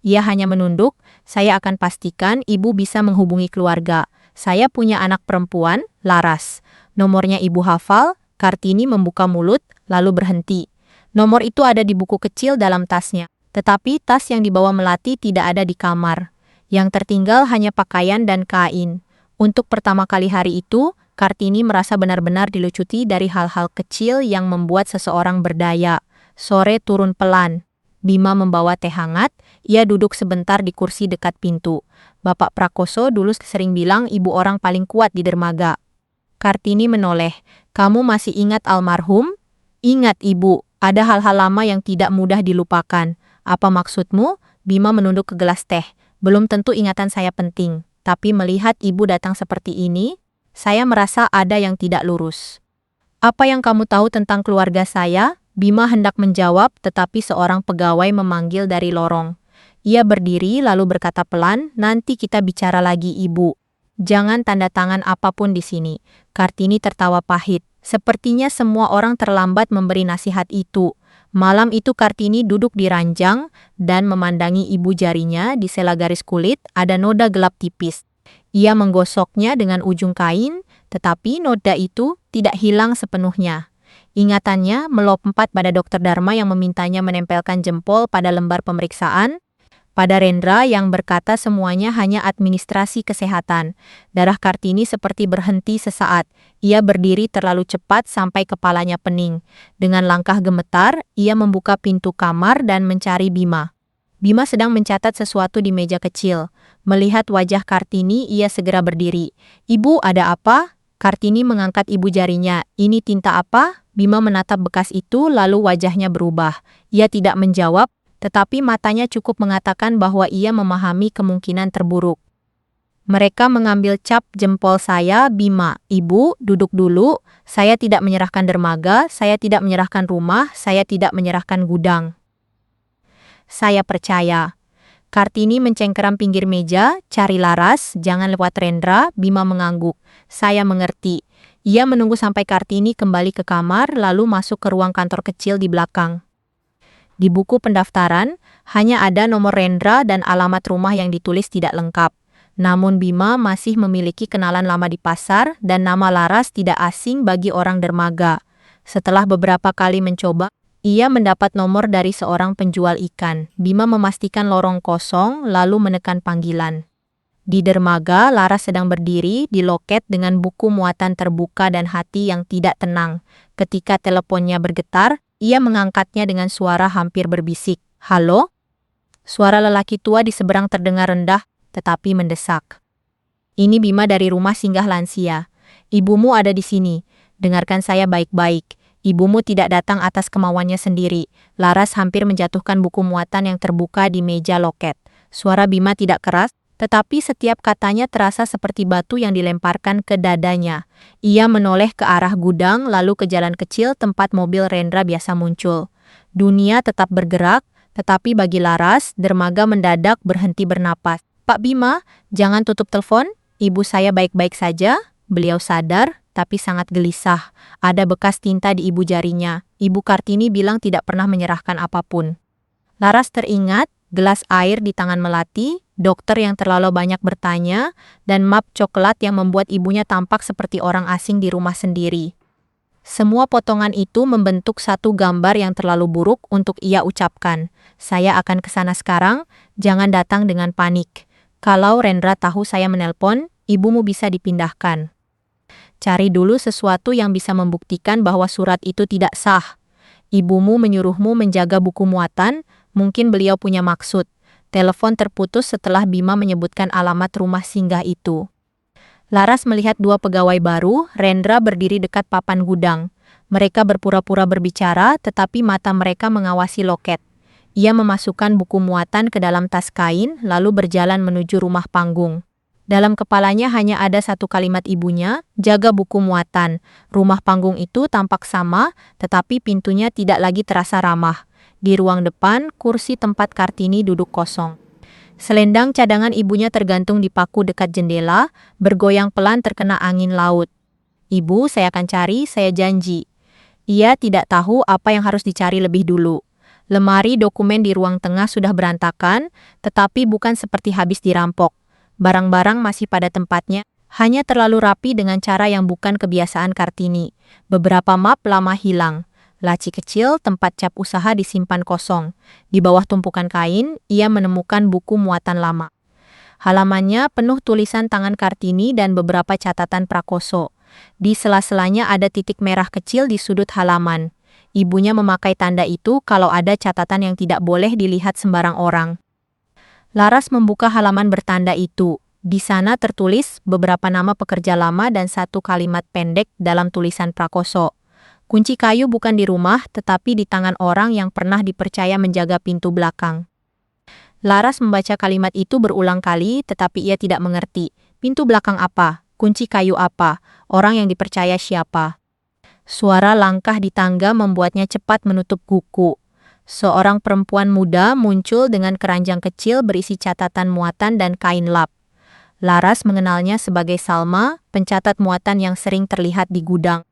Ia hanya menunduk, saya akan pastikan ibu bisa menghubungi keluarga. Saya punya anak perempuan, Laras. Nomornya ibu hafal. Kartini membuka mulut, lalu berhenti. Nomor itu ada di buku kecil dalam tasnya. Tetapi tas yang dibawa Melati tidak ada di kamar. Yang tertinggal hanya pakaian dan kain. Untuk pertama kali hari itu, Kartini merasa benar-benar dilucuti dari hal-hal kecil yang membuat seseorang berdaya. Sore turun pelan. Bima membawa teh hangat, ia duduk sebentar di kursi dekat pintu. Bapak Prakoso dulu sering bilang ibu orang paling kuat di dermaga. Kartini menoleh. Kamu masih ingat almarhum? Ingat ibu, ada hal-hal lama yang tidak mudah dilupakan. Apa maksudmu? Bima menunduk ke gelas teh. Belum tentu ingatan saya penting, tapi melihat ibu datang seperti ini, saya merasa ada yang tidak lurus. Apa yang kamu tahu tentang keluarga saya? Bima hendak menjawab, tetapi seorang pegawai memanggil dari lorong. Ia berdiri lalu berkata pelan, nanti kita bicara lagi ibu. Jangan tanda tangan apapun di sini. Kartini tertawa pahit. Sepertinya semua orang terlambat memberi nasihat itu. Malam itu Kartini duduk di ranjang dan memandangi ibu jarinya di sela garis kulit ada noda gelap tipis. Ia menggosoknya dengan ujung kain, tetapi noda itu tidak hilang sepenuhnya. Ingatannya melompat pada Dr. Dharma yang memintanya menempelkan jempol pada lembar pemeriksaan, pada Rendra yang berkata semuanya hanya administrasi kesehatan. Darah Kartini seperti berhenti sesaat. Ia berdiri terlalu cepat sampai kepalanya pening. Dengan langkah gemetar, ia membuka pintu kamar dan mencari Bima. Bima sedang mencatat sesuatu di meja kecil. Melihat wajah Kartini, ia segera berdiri. Ibu, ada apa? Kartini mengangkat ibu jarinya. Ini tinta apa? Bima menatap bekas itu lalu wajahnya berubah. Ia tidak menjawab, tetapi matanya cukup mengatakan bahwa ia memahami kemungkinan terburuk. Mereka mengambil cap jempol saya, Bima. Ibu, duduk dulu. Saya tidak menyerahkan dermaga, saya tidak menyerahkan rumah, saya tidak menyerahkan gudang. Saya percaya. Kartini mencengkeram pinggir meja, cari Laras, jangan lewat Rendra. Bima mengangguk. Saya mengerti. Ia menunggu sampai Kartini kembali ke kamar, lalu masuk ke ruang kantor kecil di belakang. Di buku pendaftaran, hanya ada nomor Rendra dan alamat rumah yang ditulis tidak lengkap. Namun Bima masih memiliki kenalan lama di pasar dan nama Laras tidak asing bagi orang dermaga. Setelah beberapa kali mencoba, ia mendapat nomor dari seorang penjual ikan. Bima memastikan lorong kosong, lalu menekan panggilan. Di dermaga, Laras sedang berdiri di loket dengan buku muatan terbuka dan hati yang tidak tenang. Ketika teleponnya bergetar, ia mengangkatnya dengan suara hampir berbisik. Halo? Suara lelaki tua di seberang terdengar rendah, tetapi mendesak. Ini Bima dari rumah singgah lansia. Ibumu ada di sini. Dengarkan saya baik-baik. Ibumu tidak datang atas kemauannya sendiri. Laras hampir menjatuhkan buku muatan yang terbuka di meja loket. Suara Bima tidak keras, tetapi setiap katanya terasa seperti batu yang dilemparkan ke dadanya. Ia menoleh ke arah gudang lalu ke jalan kecil tempat mobil Rendra biasa muncul. Dunia tetap bergerak, tetapi bagi Laras, dermaga mendadak berhenti bernapas. Pak Bima, jangan tutup telepon. Ibu saya baik-baik saja. Beliau sadar, tapi sangat gelisah. Ada bekas tinta di ibu jarinya. Ibu Kartini bilang tidak pernah menyerahkan apapun. Laras teringat, gelas air di tangan Melati, dokter yang terlalu banyak bertanya, dan map coklat yang membuat ibunya tampak seperti orang asing di rumah sendiri. Semua potongan itu membentuk satu gambar yang terlalu buruk untuk ia ucapkan. Saya akan ke sana sekarang, jangan datang dengan panik. Kalau Rendra tahu saya menelpon, ibumu bisa dipindahkan. Cari dulu sesuatu yang bisa membuktikan bahwa surat itu tidak sah. Ibumu menyuruhmu menjaga buku muatan, mungkin beliau punya maksud. Telepon terputus setelah Bima menyebutkan alamat rumah singgah itu. Laras melihat dua pegawai baru, Rendra berdiri dekat papan gudang. Mereka berpura-pura berbicara, tetapi mata mereka mengawasi loket. Ia memasukkan buku muatan ke dalam tas kain, lalu berjalan menuju rumah panggung. Dalam kepalanya hanya ada satu kalimat ibunya, jaga buku muatan. Rumah panggung itu tampak sama, tetapi pintunya tidak lagi terasa ramah. Di ruang depan, kursi tempat Kartini duduk kosong. Selendang cadangan ibunya tergantung di paku dekat jendela, bergoyang pelan terkena angin laut. Ibu, saya akan cari, saya janji. Ia tidak tahu apa yang harus dicari lebih dulu. Lemari dokumen di ruang tengah sudah berantakan, tetapi bukan seperti habis dirampok. Barang-barang masih pada tempatnya, hanya terlalu rapi dengan cara yang bukan kebiasaan Kartini. Beberapa map lama hilang. Laci kecil tempat cap usaha disimpan kosong. Di bawah tumpukan kain, ia menemukan buku muatan lama. Halamannya penuh tulisan tangan Kartini dan beberapa catatan Prakoso. Di sela-selanya ada titik merah kecil di sudut halaman. Ibunya memakai tanda itu kalau ada catatan yang tidak boleh dilihat sembarang orang. Laras membuka halaman bertanda itu. Di sana tertulis beberapa nama pekerja lama dan satu kalimat pendek dalam tulisan Prakoso. Kunci kayu bukan di rumah, tetapi di tangan orang yang pernah dipercaya menjaga pintu belakang. Laras membaca kalimat itu berulang kali, tetapi ia tidak mengerti. Pintu belakang apa? Kunci kayu apa? Orang yang dipercaya siapa? Suara langkah di tangga membuatnya cepat menutup kuku. Seorang perempuan muda muncul dengan keranjang kecil berisi catatan muatan dan kain lap. Laras mengenalnya sebagai Salma, pencatat muatan yang sering terlihat di gudang.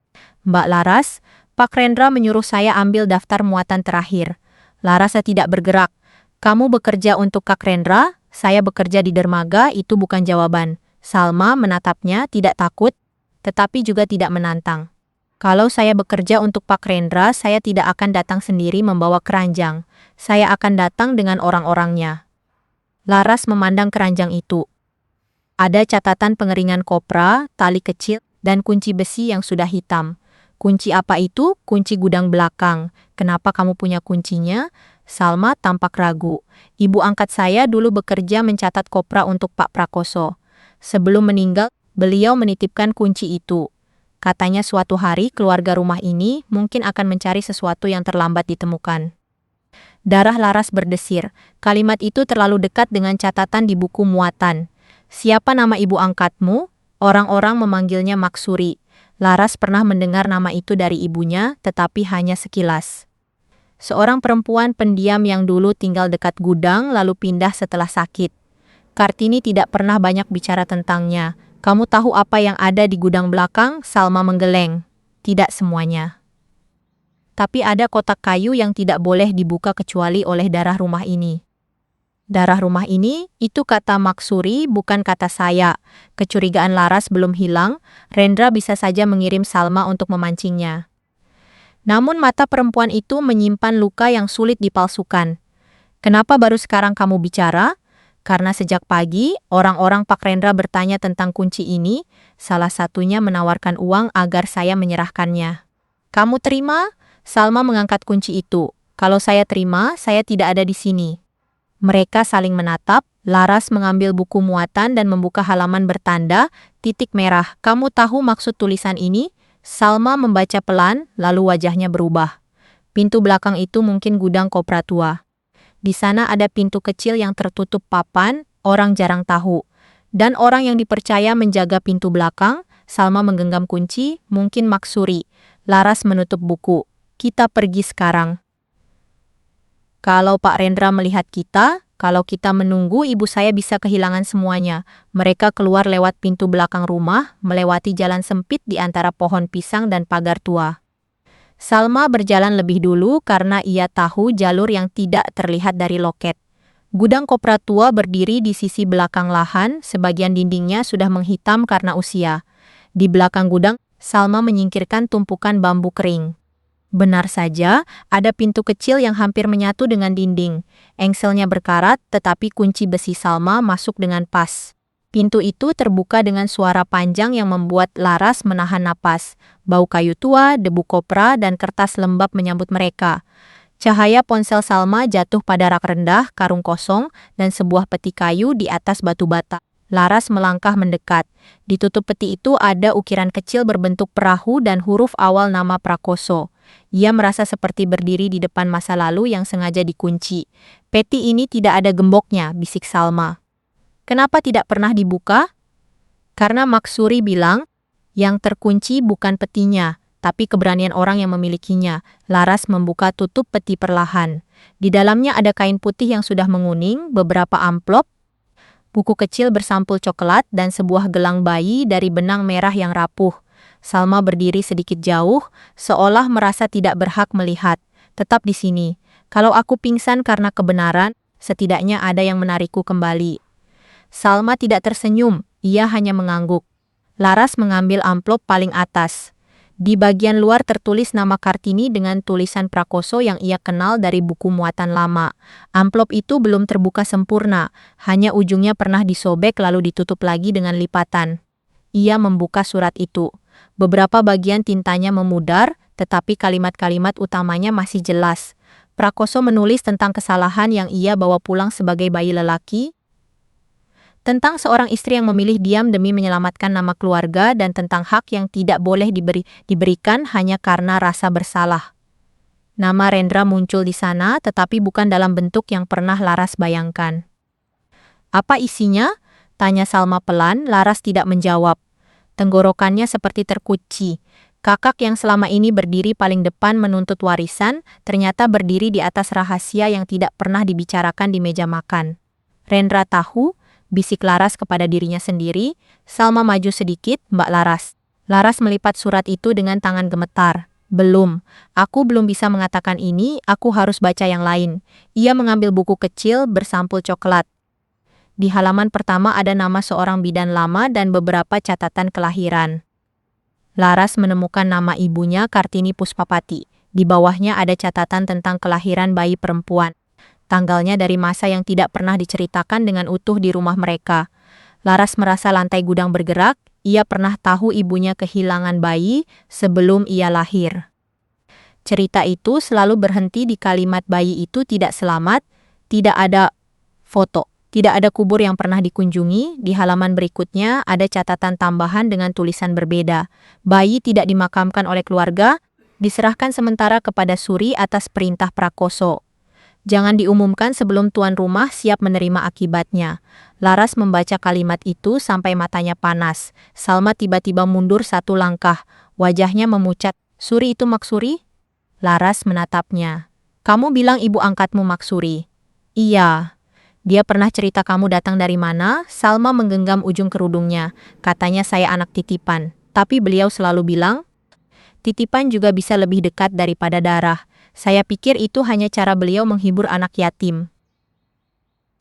Mbak Laras, Pak Rendra menyuruh saya ambil daftar muatan terakhir. Laras tidak bergerak. Kamu bekerja untuk Kak Rendra? Saya bekerja di dermaga, itu bukan jawaban. Salma menatapnya tidak takut, tetapi juga tidak menantang. Kalau saya bekerja untuk Pak Rendra, saya tidak akan datang sendiri membawa keranjang. Saya akan datang dengan orang-orangnya. Laras memandang keranjang itu. Ada catatan pengeringan kopra, tali kecil, dan kunci besi yang sudah hitam. Kunci apa itu? Kunci gudang belakang. Kenapa kamu punya kuncinya? Salma tampak ragu. Ibu angkat saya dulu bekerja mencatat kopra untuk Pak Prakoso. Sebelum meninggal, beliau menitipkan kunci itu. Katanya suatu hari keluarga rumah ini mungkin akan mencari sesuatu yang terlambat ditemukan. Darah Laras berdesir. Kalimat itu terlalu dekat dengan catatan di buku muatan. Siapa nama ibu angkatmu? Orang-orang memanggilnya Maksuri. Laras pernah mendengar nama itu dari ibunya, tetapi hanya sekilas. Seorang perempuan pendiam yang dulu tinggal dekat gudang lalu pindah setelah sakit. Kartini tidak pernah banyak bicara tentangnya. Kamu tahu apa yang ada di gudang belakang? Salma menggeleng. Tidak semuanya. Tapi ada kotak kayu yang tidak boleh dibuka kecuali oleh darah rumah ini. Darah rumah ini, itu kata Maksuri, bukan kata saya. Kecurigaan Laras belum hilang, Rendra bisa saja mengirim Salma untuk memancingnya. Namun mata perempuan itu menyimpan luka yang sulit dipalsukan. Kenapa baru sekarang kamu bicara? Karena sejak pagi, orang-orang Pak Rendra bertanya tentang kunci ini, salah satunya menawarkan uang agar saya menyerahkannya. Kamu terima? Salma mengangkat kunci itu. Kalau saya terima, saya tidak ada di sini. Mereka saling menatap. Laras mengambil buku muatan dan membuka halaman bertanda titik merah. Kamu tahu maksud tulisan ini? Salma membaca pelan, lalu wajahnya berubah. Pintu belakang itu mungkin gudang kopra tua. Di sana ada pintu kecil yang tertutup papan, orang jarang tahu. Dan orang yang dipercaya menjaga pintu belakang. Salma menggenggam kunci, mungkin Maksuri. Laras menutup buku. Kita pergi sekarang. Kalau Pak Rendra melihat kita, kalau kita menunggu, ibu saya bisa kehilangan semuanya. Mereka keluar lewat pintu belakang rumah, melewati jalan sempit di antara pohon pisang dan pagar tua. Salma berjalan lebih dulu karena ia tahu jalur yang tidak terlihat dari loket. Gudang kopra tua berdiri di sisi belakang lahan, sebagian dindingnya sudah menghitam karena usia. Di belakang gudang, Salma menyingkirkan tumpukan bambu kering. Benar saja, ada pintu kecil yang hampir menyatu dengan dinding. Engselnya berkarat, tetapi kunci besi Salma masuk dengan pas. Pintu itu terbuka dengan suara panjang yang membuat Laras menahan napas. Bau kayu tua, debu kopra, dan kertas lembab menyambut mereka. Cahaya ponsel Salma jatuh pada rak rendah, karung kosong, dan sebuah peti kayu di atas batu bata. Laras melangkah mendekat. Di tutup peti itu ada ukiran kecil berbentuk perahu dan huruf awal nama Prakoso. Ia merasa seperti berdiri di depan masa lalu yang sengaja dikunci. Peti ini tidak ada gemboknya, bisik Salma. Kenapa tidak pernah dibuka? Karena Maksuri bilang, yang terkunci bukan petinya, tapi keberanian orang yang memilikinya. Laras membuka tutup peti perlahan. Di dalamnya ada kain putih yang sudah menguning, beberapa amplop, buku kecil bersampul coklat, dan sebuah gelang bayi dari benang merah yang rapuh. Salma berdiri sedikit jauh, seolah merasa tidak berhak melihat. Tetap di sini. Kalau aku pingsan karena kebenaran, setidaknya ada yang menarikku kembali. Salma tidak tersenyum, ia hanya mengangguk. Laras mengambil amplop paling atas. Di bagian luar tertulis nama Kartini dengan tulisan Prakoso yang ia kenal dari buku muatan lama. Amplop itu belum terbuka sempurna, hanya ujungnya pernah disobek lalu ditutup lagi dengan lipatan. Ia membuka surat itu. Beberapa bagian tintanya memudar, tetapi kalimat-kalimat utamanya masih jelas. Prakoso menulis tentang kesalahan yang ia bawa pulang sebagai bayi lelaki, tentang seorang istri yang memilih diam demi menyelamatkan nama keluarga, dan tentang hak yang tidak boleh diberikan hanya karena rasa bersalah. Nama Rendra muncul di sana, tetapi bukan dalam bentuk yang pernah Laras bayangkan. Apa isinya? Tanya Salma pelan. Laras tidak menjawab. Tenggorokannya seperti terkunci. Kakak yang selama ini berdiri paling depan menuntut warisan, ternyata berdiri di atas rahasia yang tidak pernah dibicarakan di meja makan. Rendra tahu, bisik Laras kepada dirinya sendiri. Salma maju sedikit, Mbak Laras. Laras melipat surat itu dengan tangan gemetar. Belum, aku belum bisa mengatakan ini, aku harus baca yang lain. Ia mengambil buku kecil bersampul coklat. Di halaman pertama ada nama seorang bidan lama dan beberapa catatan kelahiran. Laras menemukan nama ibunya Kartini Puspapati. Di bawahnya ada catatan tentang kelahiran bayi perempuan. Tanggalnya dari masa yang tidak pernah diceritakan dengan utuh di rumah mereka. Laras merasa lantai gudang bergerak, ia pernah tahu ibunya kehilangan bayi sebelum ia lahir. Cerita itu selalu berhenti di kalimat bayi itu tidak selamat, tidak ada foto, tidak ada kubur yang pernah dikunjungi. Di halaman berikutnya ada catatan tambahan dengan tulisan berbeda. Bayi tidak dimakamkan oleh keluarga, diserahkan sementara kepada Suri atas perintah Prakoso. Jangan diumumkan sebelum tuan rumah siap menerima akibatnya. Laras membaca kalimat itu sampai matanya panas. Salma tiba-tiba mundur satu langkah. Wajahnya memucat. Suri itu Maksuri? Laras menatapnya. Kamu bilang ibu angkatmu Maksuri? Iya. Dia pernah cerita kamu datang dari mana? Salma menggenggam ujung kerudungnya. Katanya saya anak titipan. Tapi beliau selalu bilang, titipan juga bisa lebih dekat daripada darah. Saya pikir itu hanya cara beliau menghibur anak yatim.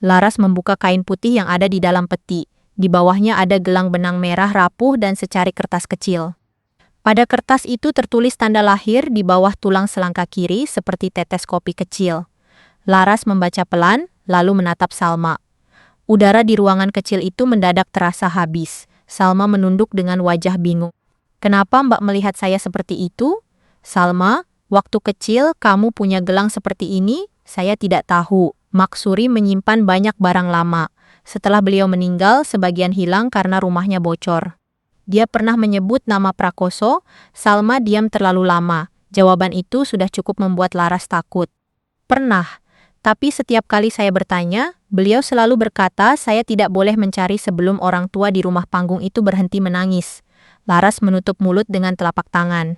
Laras membuka kain putih yang ada di dalam peti. Di bawahnya ada gelang benang merah rapuh dan secari kertas kecil. Pada kertas itu tertulis tanda lahir di bawah tulang selangkah kiri seperti tetes kopi kecil. Laras membaca pelan, lalu menatap Salma. Udara di ruangan kecil itu mendadak terasa habis. Salma menunduk dengan wajah bingung. Kenapa Mbak melihat saya seperti itu? Salma, waktu kecil kamu punya gelang seperti ini? Saya tidak tahu. Maksuri menyimpan banyak barang lama. Setelah beliau meninggal, sebagian hilang karena rumahnya bocor. Dia pernah menyebut nama Prakoso, Salma diam terlalu lama. Jawaban itu sudah cukup membuat Laras takut. Pernah, tapi setiap kali saya bertanya, beliau selalu berkata saya tidak boleh mencari sebelum orang tua di rumah panggung itu berhenti menangis. Laras menutup mulut dengan telapak tangan.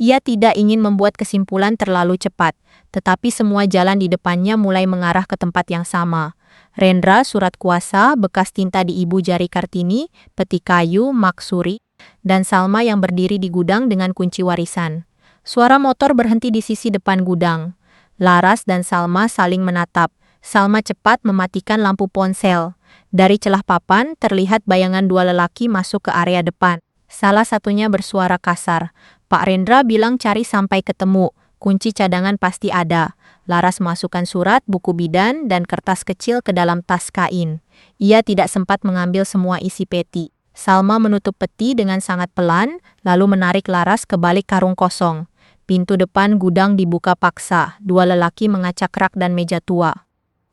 Ia tidak ingin membuat kesimpulan terlalu cepat, tetapi semua jalan di depannya mulai mengarah ke tempat yang sama. Rendra, surat kuasa, bekas tinta di ibu jari Kartini, peti kayu, Maksuri, dan Salma yang berdiri di gudang dengan kunci warisan. Suara motor berhenti di sisi depan gudang. Laras dan Salma saling menatap. Salma cepat mematikan lampu ponsel. Dari celah papan, terlihat bayangan dua lelaki masuk ke area depan. Salah satunya bersuara kasar. Pak Rendra bilang cari sampai ketemu. Kunci cadangan pasti ada. Laras masukkan surat, buku bidan, dan kertas kecil ke dalam tas kain. Ia tidak sempat mengambil semua isi peti. Salma menutup peti dengan sangat pelan, lalu menarik Laras ke balik karung kosong. Pintu depan gudang dibuka paksa. Dua lelaki mengacak rak dan meja tua.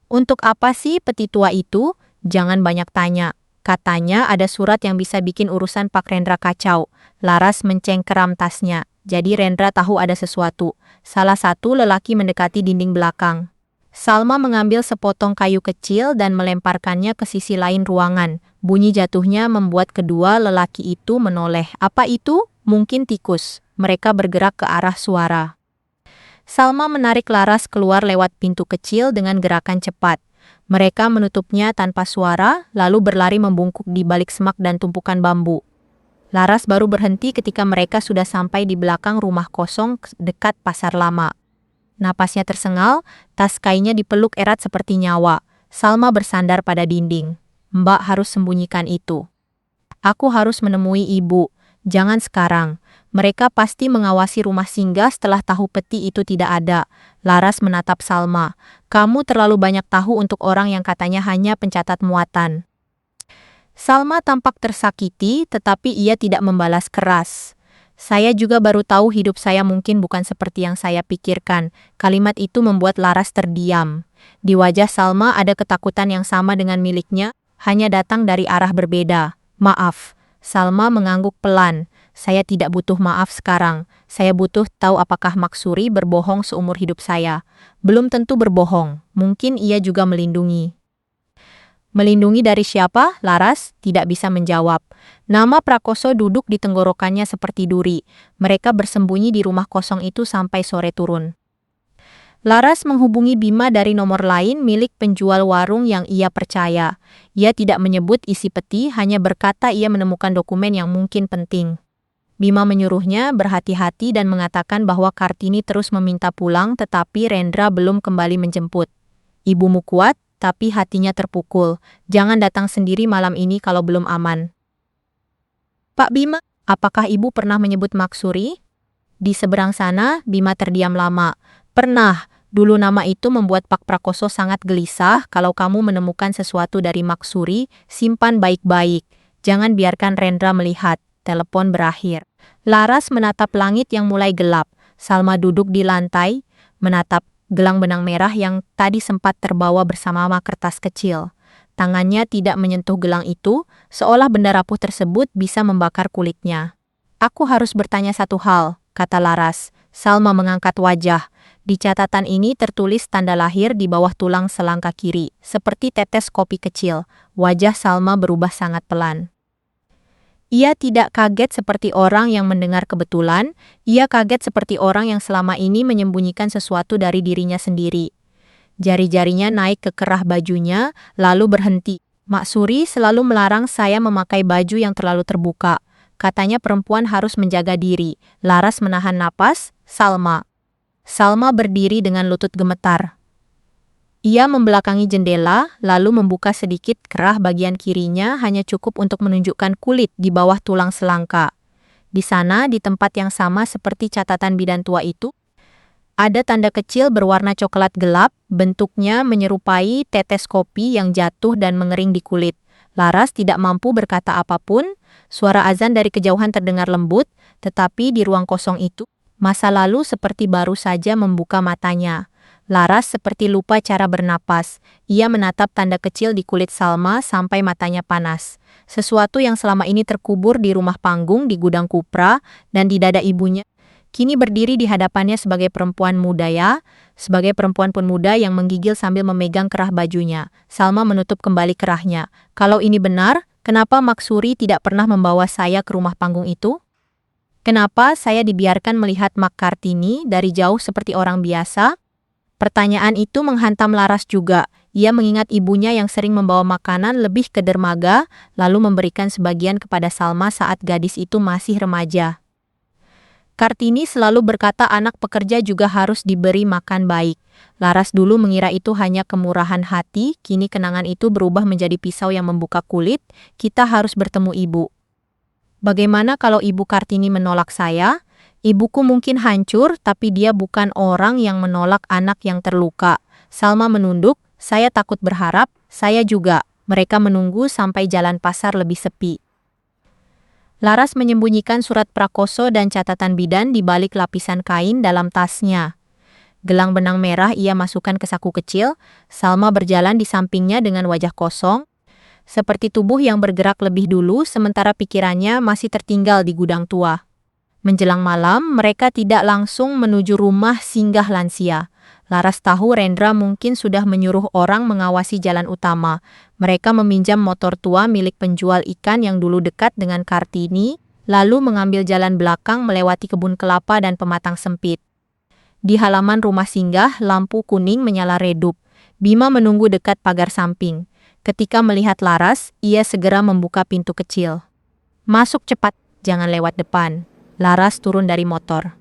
Untuk apa sih peti tua itu? Jangan banyak tanya. Katanya ada surat yang bisa bikin urusan Pak Rendra kacau. Laras mencengkeram tasnya. Jadi Rendra tahu ada sesuatu. Salah satu lelaki mendekati dinding belakang. Salma mengambil sepotong kayu kecil dan melemparkannya ke sisi lain ruangan. Bunyi jatuhnya membuat kedua lelaki itu menoleh. Apa itu? Mungkin tikus. Mereka bergerak ke arah suara. Salma menarik Laras keluar lewat pintu kecil dengan gerakan cepat. Mereka menutupnya tanpa suara, lalu berlari membungkuk di balik semak dan tumpukan bambu. Laras baru berhenti ketika mereka sudah sampai di belakang rumah kosong dekat pasar lama. Napasnya tersengal, tas kainnya dipeluk erat seperti nyawa. Salma bersandar pada dinding. Mbak harus sembunyikan itu. Aku harus menemui ibu. Jangan sekarang. Mereka pasti mengawasi rumah singgah setelah tahu peti itu tidak ada. Laras menatap Salma. Kamu terlalu banyak tahu untuk orang yang katanya hanya pencatat muatan. Salma tampak tersakiti, tetapi ia tidak membalas keras. Saya juga baru tahu hidup saya mungkin bukan seperti yang saya pikirkan. Kalimat itu membuat Laras terdiam. Di wajah Salma ada ketakutan yang sama dengan miliknya, hanya datang dari arah berbeda. Maaf. Salma mengangguk pelan. Saya tidak butuh maaf sekarang. Saya butuh tahu apakah Maksuri berbohong seumur hidup saya. Belum tentu berbohong. Mungkin ia juga melindungi. Melindungi dari siapa? Laras tidak bisa menjawab. Nama Prakoso duduk di tenggorokannya seperti duri. Mereka bersembunyi di rumah kosong itu sampai sore turun. Laras menghubungi Bima dari nomor lain milik penjual warung yang ia percaya. Ia tidak menyebut isi peti, hanya berkata ia menemukan dokumen yang mungkin penting. Bima menyuruhnya berhati-hati dan mengatakan bahwa Kartini terus meminta pulang tetapi Rendra belum kembali menjemput. Ibumu kuat, tapi hatinya terpukul. Jangan datang sendiri malam ini kalau belum aman. Pak Bima, apakah ibu pernah menyebut Maksuri? Di seberang sana, Bima terdiam lama. Pernah. Dulu nama itu membuat Pak Prakoso sangat gelisah. Kalau kamu menemukan sesuatu dari Maksuri, simpan baik-baik. Jangan biarkan Rendra melihat. Telepon berakhir. Laras menatap langit yang mulai gelap. Salma duduk di lantai, menatap gelang benang merah yang tadi sempat terbawa bersama kertas kecil. Tangannya tidak menyentuh gelang itu, seolah benda rapuh tersebut bisa membakar kulitnya. Aku harus bertanya satu hal, kata Laras. Salma mengangkat wajah. Di catatan ini tertulis tanda lahir di bawah tulang selangka kiri, seperti tetes kopi kecil. Wajah Salma berubah sangat pelan. Ia tidak kaget seperti orang yang mendengar kebetulan, ia kaget seperti orang yang selama ini menyembunyikan sesuatu dari dirinya sendiri. Jari-jarinya naik ke kerah bajunya, lalu berhenti. Maksuri selalu melarang saya memakai baju yang terlalu terbuka. Katanya perempuan harus menjaga diri. Laras menahan napas. Salma berdiri dengan lutut gemetar. Ia membelakangi jendela, lalu membuka sedikit kerah bagian kirinya hanya cukup untuk menunjukkan kulit di bawah tulang selangka. Di sana, di tempat yang sama seperti catatan bidan tua itu, ada tanda kecil berwarna coklat gelap, bentuknya menyerupai tetes kopi yang jatuh dan mengering di kulit. Laras tidak mampu berkata apapun, suara azan dari kejauhan terdengar lembut, tetapi di ruang kosong itu, masa lalu seperti baru saja membuka matanya. Laras seperti lupa cara bernapas. Ia menatap tanda kecil di kulit Salma sampai matanya panas. Sesuatu yang selama ini terkubur di rumah panggung di gudang Kupra dan di dada ibunya, kini berdiri di hadapannya sebagai perempuan muda sebagai perempuan pemuda yang menggigil sambil memegang kerah bajunya. Salma menutup kembali kerahnya. Kalau ini benar, kenapa Maksuri tidak pernah membawa saya ke rumah panggung itu? Kenapa saya dibiarkan melihat Mak Kartini dari jauh seperti orang biasa? Pertanyaan itu menghantam Laras juga. Ia mengingat ibunya yang sering membawa makanan lebih ke dermaga, lalu memberikan sebagian kepada Salma saat gadis itu masih remaja. Kartini selalu berkata anak pekerja juga harus diberi makan baik. Laras dulu mengira itu hanya kemurahan hati, kini kenangan itu berubah menjadi pisau yang membuka kulit. Kita harus bertemu ibu. Bagaimana kalau ibu Kartini menolak saya? Ibuku mungkin hancur, tapi dia bukan orang yang menolak anak yang terluka. Salma menunduk, saya takut berharap, saya juga. Mereka menunggu sampai jalan pasar lebih sepi. Laras menyembunyikan surat prakoso dan catatan bidan di balik lapisan kain dalam tasnya. Gelang benang merah ia masukkan ke saku kecil. Salma berjalan di sampingnya dengan wajah kosong, seperti tubuh yang bergerak lebih dulu sementara pikirannya masih tertinggal di gudang tua. Menjelang malam, mereka tidak langsung menuju rumah singgah lansia. Laras tahu Rendra mungkin sudah menyuruh orang mengawasi jalan utama. Mereka meminjam motor tua milik penjual ikan yang dulu dekat dengan Kartini, lalu mengambil jalan belakang melewati kebun kelapa dan pematang sempit. Di halaman rumah singgah, lampu kuning menyala redup. Bima menunggu dekat pagar samping. Ketika melihat Laras, ia segera membuka pintu kecil. Masuk cepat, jangan lewat depan. Laras turun dari motor.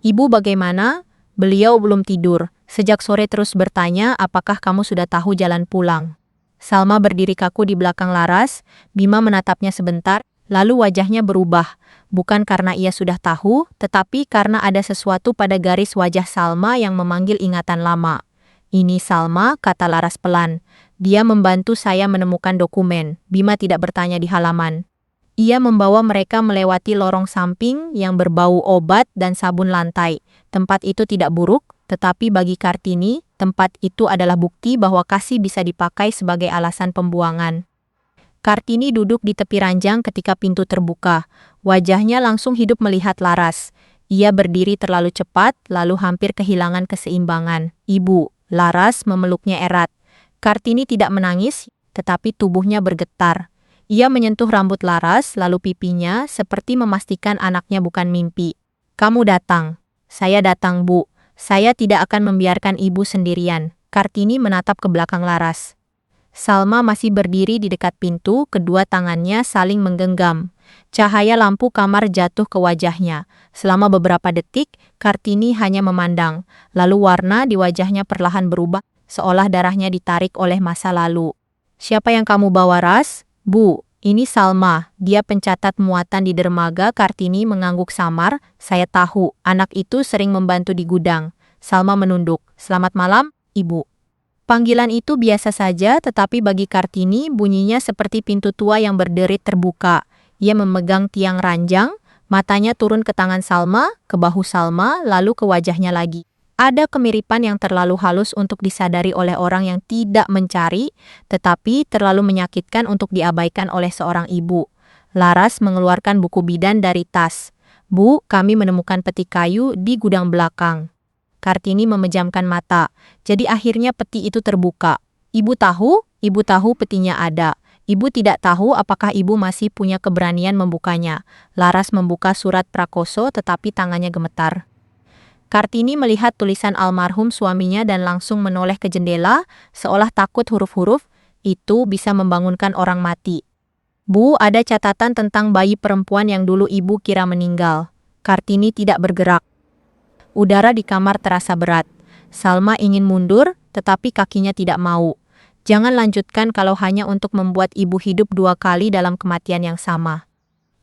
Ibu bagaimana? Beliau belum tidur. Sejak sore terus bertanya apakah kamu sudah tahu jalan pulang. Salma berdiri kaku di belakang Laras. Bima menatapnya sebentar, lalu wajahnya berubah. Bukan karena ia sudah tahu, tetapi karena ada sesuatu pada garis wajah Salma yang memanggil ingatan lama. Ini Salma, kata Laras pelan. Dia membantu saya menemukan dokumen. Bima tidak bertanya di halaman. Ia membawa mereka melewati lorong samping yang berbau obat dan sabun lantai. Tempat itu tidak buruk, tetapi bagi Kartini, tempat itu adalah bukti bahwa kasih bisa dipakai sebagai alasan pembuangan. Kartini duduk di tepi ranjang ketika pintu terbuka. Wajahnya langsung hidup melihat Laras. Ia berdiri terlalu cepat, lalu hampir kehilangan keseimbangan. Ibu, Laras memeluknya erat. Kartini tidak menangis, tetapi tubuhnya bergetar. Ia menyentuh rambut Laras, lalu pipinya, seperti memastikan anaknya bukan mimpi. Kamu datang. Saya datang, Bu. Saya tidak akan membiarkan ibu sendirian. Kartini menatap ke belakang Laras. Salma masih berdiri di dekat pintu, kedua tangannya saling menggenggam. Cahaya lampu kamar jatuh ke wajahnya. Selama beberapa detik, Kartini hanya memandang. Lalu warna di wajahnya perlahan berubah, seolah darahnya ditarik oleh masa lalu. Siapa yang kamu bawa, Ras? Bu, ini Salma. Dia pencatat muatan di dermaga. Kartini mengangguk samar. Saya tahu, anak itu sering membantu di gudang. Salma menunduk. Selamat malam, Ibu. Panggilan itu biasa saja, tetapi bagi Kartini bunyinya seperti pintu tua yang berderit terbuka. Ia memegang tiang ranjang, matanya turun ke tangan Salma, ke bahu Salma, lalu ke wajahnya lagi. Ada kemiripan yang terlalu halus untuk disadari oleh orang yang tidak mencari, tetapi terlalu menyakitkan untuk diabaikan oleh seorang ibu. Laras mengeluarkan buku bidan dari tas. Bu, kami menemukan peti kayu di gudang belakang. Kartini memejamkan mata. Jadi akhirnya peti itu terbuka. Ibu tahu petinya ada. Ibu tidak tahu apakah ibu masih punya keberanian membukanya. Laras membuka surat prakoso tetapi tangannya gemetar. Kartini melihat tulisan almarhum suaminya dan langsung menoleh ke jendela, seolah takut huruf-huruf itu bisa membangunkan orang mati. Bu, ada catatan tentang bayi perempuan yang dulu ibu kira meninggal. Kartini tidak bergerak. Udara di kamar terasa berat. Salma ingin mundur, tetapi kakinya tidak mau. Jangan lanjutkan kalau hanya untuk membuat ibu hidup 2 kali dalam kematian yang sama.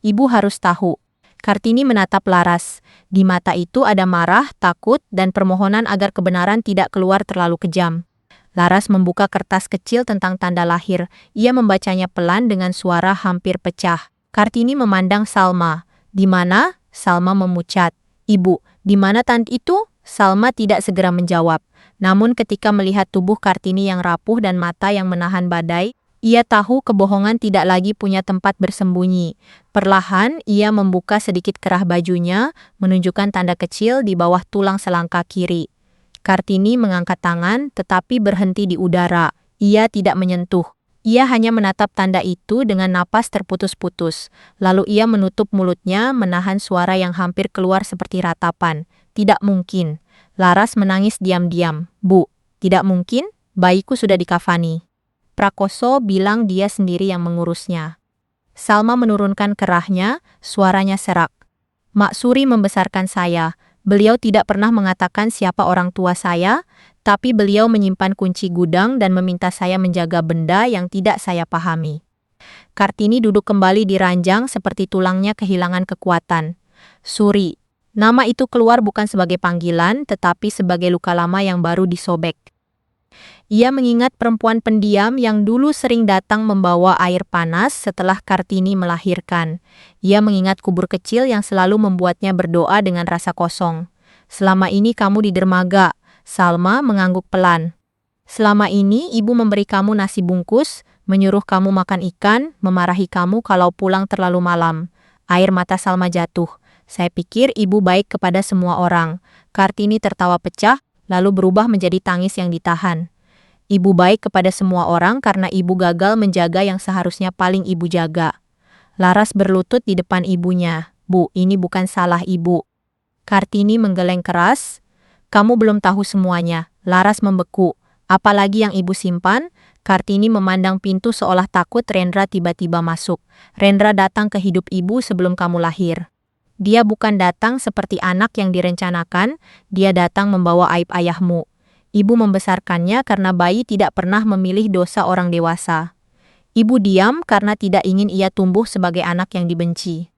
Ibu harus tahu. Kartini menatap Laras. Di mata itu ada marah, takut, dan permohonan agar kebenaran tidak keluar terlalu kejam. Laras membuka kertas kecil tentang tanda lahir. Ia membacanya pelan dengan suara hampir pecah. Kartini memandang Salma. Di mana? Salma memucat. Ibu, di mana tanda itu? Salma tidak segera menjawab. Namun ketika melihat tubuh Kartini yang rapuh dan mata yang menahan badai, ia tahu kebohongan tidak lagi punya tempat bersembunyi. Perlahan, ia membuka sedikit kerah bajunya, menunjukkan tanda kecil di bawah tulang selangkah kiri. Kartini mengangkat tangan, tetapi berhenti di udara. Ia tidak menyentuh. Ia hanya menatap tanda itu dengan napas terputus-putus. Lalu ia menutup mulutnya, menahan suara yang hampir keluar seperti ratapan. Tidak mungkin. Laras menangis diam-diam. Bu, tidak mungkin, bayiku sudah dikafani. Prakoso bilang dia sendiri yang mengurusnya. Salma menurunkan kerahnya, suaranya serak. Mak Suri membesarkan saya. Beliau tidak pernah mengatakan siapa orang tua saya, tapi beliau menyimpan kunci gudang dan meminta saya menjaga benda yang tidak saya pahami. Kartini duduk kembali di ranjang seperti tulangnya kehilangan kekuatan. Suri. Nama itu keluar bukan sebagai panggilan, tetapi sebagai luka lama yang baru disobek. Ia mengingat perempuan pendiam yang dulu sering datang membawa air panas setelah Kartini melahirkan. Ia mengingat kubur kecil yang selalu membuatnya berdoa dengan rasa kosong. Selama ini kamu di dermaga, Salma mengangguk pelan. Selama ini ibu memberi kamu nasi bungkus, menyuruh kamu makan ikan, memarahi kamu kalau pulang terlalu malam. Air mata Salma jatuh. Saya pikir ibu baik kepada semua orang. Kartini tertawa pecah, lalu berubah menjadi tangis yang ditahan. Ibu baik kepada semua orang karena ibu gagal menjaga yang seharusnya paling ibu jaga. Laras berlutut di depan ibunya. Bu, ini bukan salah ibu. Kartini menggeleng keras. Kamu belum tahu semuanya. Laras membeku. Apalagi yang ibu simpan? Kartini memandang pintu seolah takut Rendra tiba-tiba masuk. Rendra datang ke hidup ibu sebelum kamu lahir. Dia bukan datang seperti anak yang direncanakan, dia datang membawa aib ayahmu. Ibu membesarkannya karena bayi tidak pernah memilih dosa orang dewasa. Ibu diam karena tidak ingin ia tumbuh sebagai anak yang dibenci.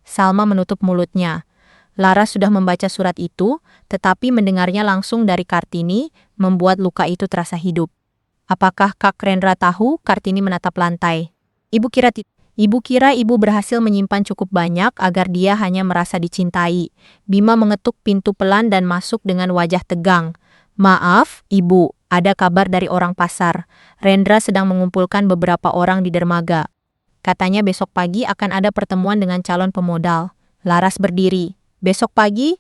Salma menutup mulutnya. Laras sudah membaca surat itu, tetapi mendengarnya langsung dari Kartini, membuat luka itu terasa hidup. Apakah Kak Rendra tahu? Kartini menatap lantai. Ibu kira ibu berhasil menyimpan cukup banyak agar dia hanya merasa dicintai. Bima mengetuk pintu pelan dan masuk dengan wajah tegang. Maaf, ibu, ada kabar dari orang pasar. Rendra sedang mengumpulkan beberapa orang di dermaga. Katanya besok pagi akan ada pertemuan dengan calon pemodal. Laras berdiri. Besok pagi?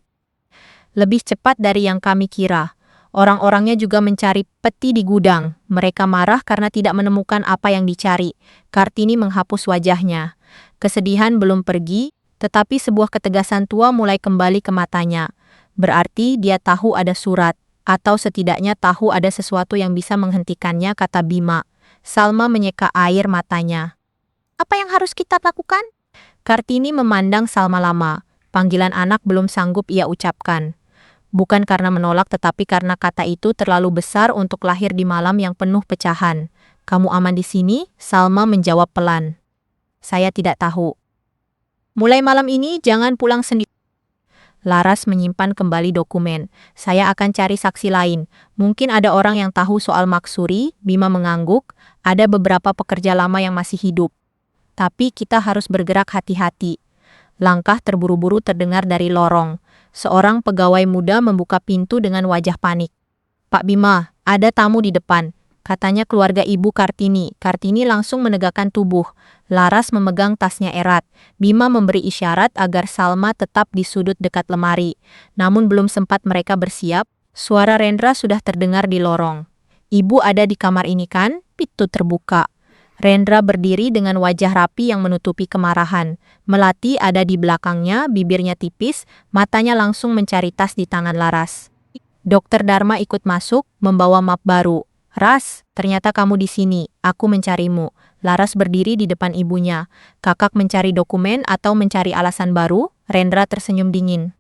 Lebih cepat dari yang kami kira. Orang-orangnya juga mencari peti di gudang. Mereka marah karena tidak menemukan apa yang dicari. Kartini menghapus wajahnya. Kesedihan belum pergi, tetapi sebuah ketegasan tua mulai kembali ke matanya. Berarti dia tahu ada surat, atau setidaknya tahu ada sesuatu yang bisa menghentikannya, kata Bima. Salma menyeka air matanya. Apa yang harus kita lakukan? Kartini memandang Salma lama. Panggilan anak belum sanggup ia ucapkan. Bukan karena menolak tetapi karena kata itu terlalu besar untuk lahir di malam yang penuh pecahan. Kamu aman di sini? Salma menjawab pelan. Saya tidak tahu. Mulai malam ini jangan pulang sendiri. Laras menyimpan kembali dokumen. Saya akan cari saksi lain. Mungkin ada orang yang tahu soal Maksuri. Bima mengangguk. Ada beberapa pekerja lama yang masih hidup. Tapi kita harus bergerak hati-hati. Langkah terburu-buru terdengar dari lorong. Seorang pegawai muda membuka pintu dengan wajah panik. Pak Bima, ada tamu di depan. Katanya keluarga ibu Kartini. Kartini langsung menegakkan tubuh. Laras memegang tasnya erat. Bima memberi isyarat agar Salma tetap di sudut dekat lemari. Namun belum sempat mereka bersiap, suara Rendra sudah terdengar di lorong. Ibu ada di kamar ini kan? Pintu terbuka. Rendra berdiri dengan wajah rapi yang menutupi kemarahan. Melati ada di belakangnya, bibirnya tipis, matanya langsung mencari tas di tangan Laras. Dokter Dharma ikut masuk, membawa map baru. Ras, ternyata kamu di sini. Aku mencarimu. Laras berdiri di depan ibunya. Kakak mencari dokumen atau mencari alasan baru? Rendra tersenyum dingin.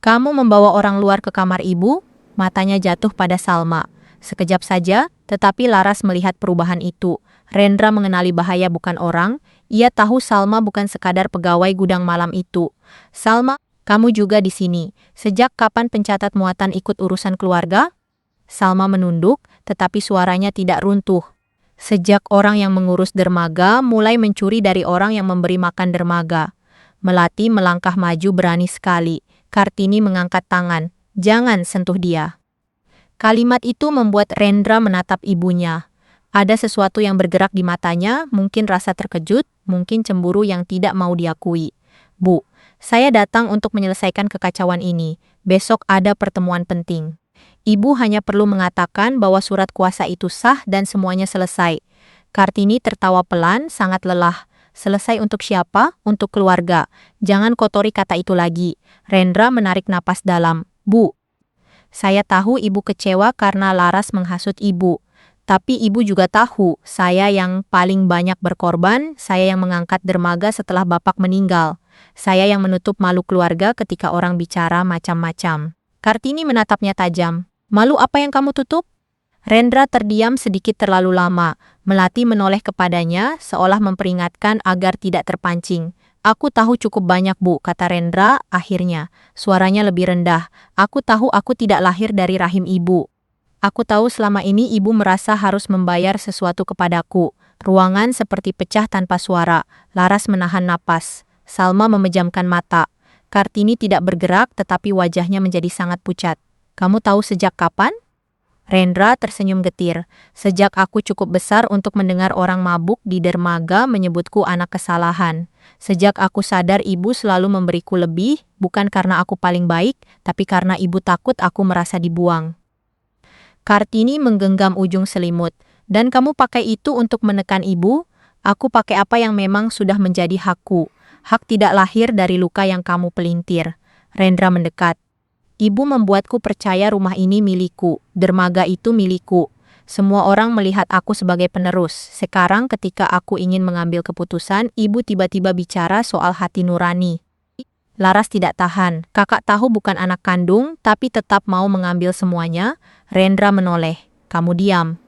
Kamu membawa orang luar ke kamar ibu? Matanya jatuh pada Salma. Sekejap saja, tetapi Laras melihat perubahan itu. Rendra mengenali bahaya bukan orang. Ia tahu Salma bukan sekadar pegawai gudang malam itu. Salma, kamu juga di sini. Sejak kapan pencatat muatan ikut urusan keluarga? Salma menunduk, tetapi suaranya tidak runtuh. Sejak orang yang mengurus dermaga mulai mencuri dari orang yang memberi makan dermaga. Melati melangkah maju berani sekali. Kartini mengangkat tangan. Jangan sentuh dia. Kalimat itu membuat Rendra menatap ibunya. Ada sesuatu yang bergerak di matanya, mungkin rasa terkejut, mungkin cemburu yang tidak mau diakui. Bu, saya datang untuk menyelesaikan kekacauan ini. Besok ada pertemuan penting. Ibu hanya perlu mengatakan bahwa surat kuasa itu sah dan semuanya selesai. Kartini tertawa pelan, sangat lelah. Selesai untuk siapa? Untuk keluarga. Jangan kotori kata itu lagi. Rendra menarik napas dalam. Bu, saya tahu ibu kecewa karena Laras menghasut ibu. Tapi ibu juga tahu, saya yang paling banyak berkorban, saya yang mengangkat dermaga setelah bapak meninggal. Saya yang menutup malu keluarga ketika orang bicara macam-macam. Kartini menatapnya tajam. Malu apa yang kamu tutup? Rendra terdiam sedikit terlalu lama. Melati menoleh kepadanya, seolah memperingatkan agar tidak terpancing. Aku tahu cukup banyak, Bu, kata Rendra, akhirnya. Suaranya lebih rendah. Aku tahu aku tidak lahir dari rahim ibu. Aku tahu selama ini ibu merasa harus membayar sesuatu kepadaku. Ruangan seperti pecah tanpa suara. Laras menahan napas. Salma memejamkan mata. Kartini tidak bergerak tetapi wajahnya menjadi sangat pucat. Kamu tahu sejak kapan? Rendra tersenyum getir. Sejak aku cukup besar untuk mendengar orang mabuk di dermaga menyebutku anak kesalahan. Sejak aku sadar ibu selalu memberiku lebih, bukan karena aku paling baik, tapi karena ibu takut aku merasa dibuang. Kartini menggenggam ujung selimut. Dan kamu pakai itu untuk menekan ibu? Aku pakai apa yang memang sudah menjadi hakku. Hak tidak lahir dari luka yang kamu pelintir. Rendra mendekat. Ibu membuatku percaya rumah ini milikku. Dermaga itu milikku. Semua orang melihat aku sebagai penerus. Sekarang ketika aku ingin mengambil keputusan, ibu tiba-tiba bicara soal hati nurani. Laras tidak tahan. Kakak tahu bukan anak kandung, tapi tetap mau mengambil semuanya. Rendra menoleh. Kamu diam.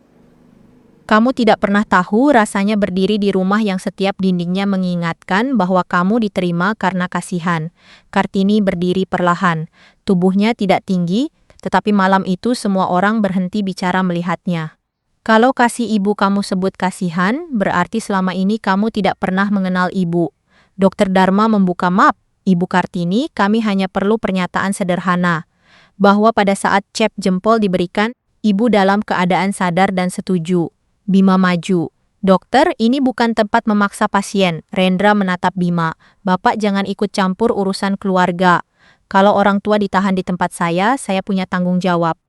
Kamu tidak pernah tahu rasanya berdiri di rumah yang setiap dindingnya mengingatkan bahwa kamu diterima karena kasihan. Kartini berdiri perlahan. Tubuhnya tidak tinggi, tetapi malam itu semua orang berhenti bicara melihatnya. Kalau kasih ibu kamu sebut kasihan, berarti selama ini kamu tidak pernah mengenal ibu. Dokter Dharma membuka map. Ibu Kartini, kami hanya perlu pernyataan sederhana. Bahwa pada saat cep jempol diberikan, ibu dalam keadaan sadar dan setuju. Bima maju. Dokter, ini bukan tempat memaksa pasien. Rendra menatap Bima. Bapak jangan ikut campur urusan keluarga. Kalau orang tua ditahan di tempat saya punya tanggung jawab.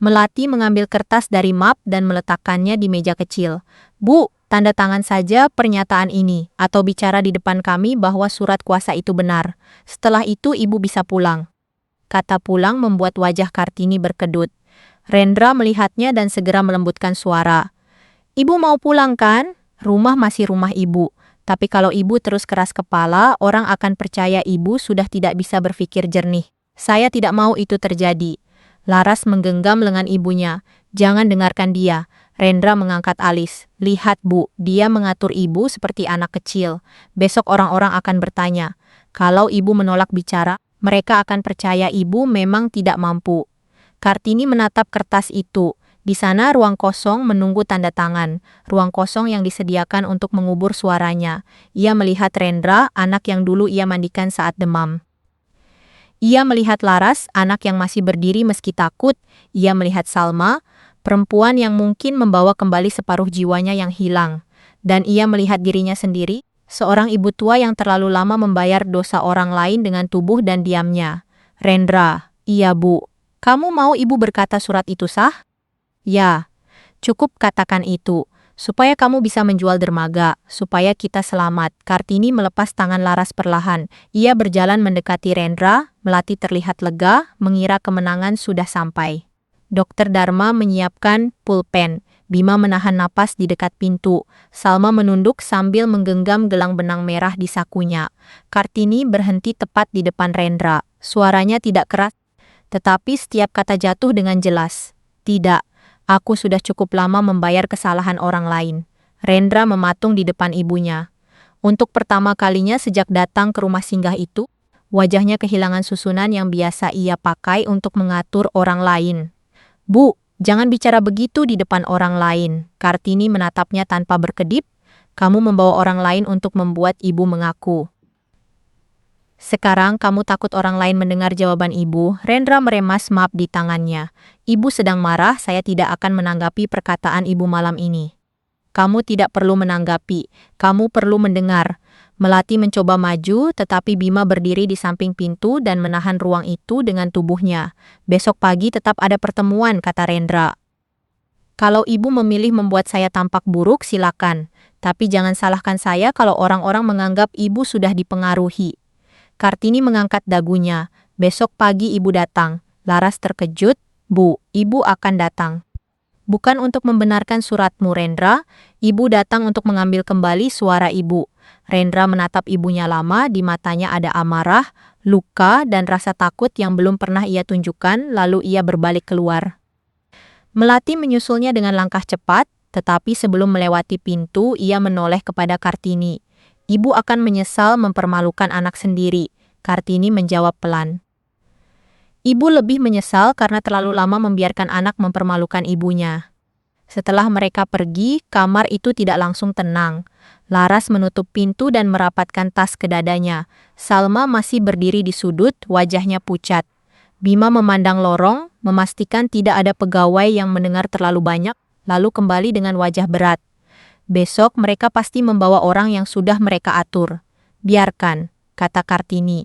Melati mengambil kertas dari map dan meletakkannya di meja kecil. Bu, tanda tangan saja pernyataan ini, atau bicara di depan kami bahwa surat kuasa itu benar. Setelah itu ibu bisa pulang. Kata pulang membuat wajah Kartini berkedut. Rendra melihatnya dan segera melembutkan suara. Ibu mau pulang kan? Rumah masih rumah ibu. Tapi kalau ibu terus keras kepala, orang akan percaya ibu sudah tidak bisa berpikir jernih. Saya tidak mau itu terjadi. Laras menggenggam lengan ibunya. Jangan dengarkan dia. Rendra mengangkat alis. Lihat Bu, dia mengatur ibu seperti anak kecil. Besok orang-orang akan bertanya. Kalau ibu menolak bicara, mereka akan percaya ibu memang tidak mampu. Kartini menatap kertas itu. Di sana ruang kosong menunggu tanda tangan. Ruang kosong yang disediakan untuk mengubur suaranya. Ia melihat Rendra, anak yang dulu ia mandikan saat demam. Ia melihat Laras, anak yang masih berdiri meski takut. Ia melihat Salma, perempuan yang mungkin membawa kembali separuh jiwanya yang hilang. Dan ia melihat dirinya sendiri, seorang ibu tua yang terlalu lama membayar dosa orang lain dengan tubuh dan diamnya. Rendra, iya Bu. Kamu mau ibu berkata surat itu sah? Ya, cukup katakan itu. Supaya kamu bisa menjual dermaga, supaya kita selamat. Kartini melepas tangan Laras perlahan. Ia berjalan mendekati Rendra, Melati terlihat lega, mengira kemenangan sudah sampai. Dokter Dharma menyiapkan pulpen. Bima menahan napas di dekat pintu. Salma menunduk sambil menggenggam gelang benang merah di sakunya. Kartini berhenti tepat di depan Rendra. Suaranya tidak keras, tetapi setiap kata jatuh dengan jelas. Tidak. Aku sudah cukup lama membayar kesalahan orang lain. Rendra mematung di depan ibunya. Untuk pertama kalinya sejak datang ke rumah singgah itu, wajahnya kehilangan susunan yang biasa ia pakai untuk mengatur orang lain. Bu, jangan bicara begitu di depan orang lain. Kartini menatapnya tanpa berkedip. Kamu membawa orang lain untuk membuat ibu mengaku. Sekarang kamu takut orang lain mendengar jawaban ibu. Rendra meremas map di tangannya. Ibu sedang marah, saya tidak akan menanggapi perkataan ibu malam ini. Kamu tidak perlu menanggapi, kamu perlu mendengar. Melati mencoba maju, tetapi Bima berdiri di samping pintu dan menahan ruang itu dengan tubuhnya. Besok pagi tetap ada pertemuan, kata Rendra. Kalau ibu memilih membuat saya tampak buruk, silakan. Tapi jangan salahkan saya kalau orang-orang menganggap ibu sudah dipengaruhi. Kartini mengangkat dagunya. Besok pagi ibu datang. Laras terkejut. Bu, ibu akan datang. Bukan untuk membenarkan suratmu, Rendra. Ibu datang untuk mengambil kembali suara ibu. Rendra menatap ibunya lama, di matanya ada amarah, luka, dan rasa takut yang belum pernah ia tunjukkan, lalu ia berbalik keluar. Melati menyusulnya dengan langkah cepat, tetapi sebelum melewati pintu, ia menoleh kepada Kartini. Ibu akan menyesal mempermalukan anak sendiri. Kartini menjawab pelan. Ibu lebih menyesal karena terlalu lama membiarkan anak mempermalukan ibunya. Setelah mereka pergi, kamar itu tidak langsung tenang. Laras menutup pintu dan merapatkan tas ke dadanya. Salma masih berdiri di sudut, wajahnya pucat. Bima memandang lorong, memastikan tidak ada pegawai yang mendengar terlalu banyak, lalu kembali dengan wajah berat. Besok mereka pasti membawa orang yang sudah mereka atur. Biarkan, kata Kartini.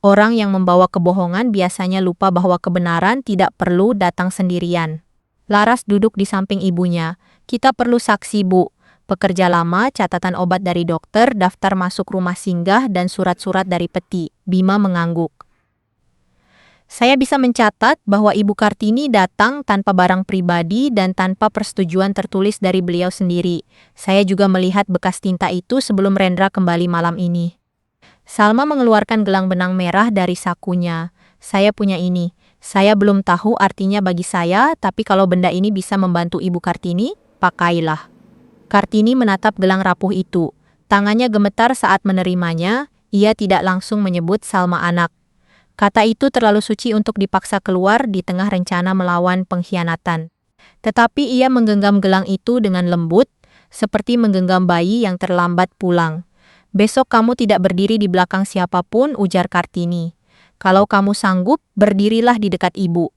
Orang yang membawa kebohongan biasanya lupa bahwa kebenaran tidak perlu datang sendirian. Laras duduk di samping ibunya. Kita perlu saksi, Bu. Pekerja lama, catatan obat dari dokter, daftar masuk rumah singgah, dan surat-surat dari peti. Bima mengangguk. Saya bisa mencatat bahwa Ibu Kartini datang tanpa barang pribadi dan tanpa persetujuan tertulis dari beliau sendiri. Saya juga melihat bekas tinta itu sebelum Rendra kembali malam ini. Salma mengeluarkan gelang benang merah dari sakunya. Saya punya ini. Saya belum tahu artinya bagi saya, tapi kalau benda ini bisa membantu Ibu Kartini, pakailah. Kartini menatap gelang rapuh itu. Tangannya gemetar saat menerimanya. Ia tidak langsung menyebut Salma anak. Kata itu terlalu suci untuk dipaksa keluar di tengah rencana melawan pengkhianatan. Tetapi ia menggenggam gelang itu dengan lembut, seperti menggenggam bayi yang terlambat pulang. Besok kamu tidak berdiri di belakang siapapun, ujar Kartini. Kalau kamu sanggup, berdirilah di dekat ibu.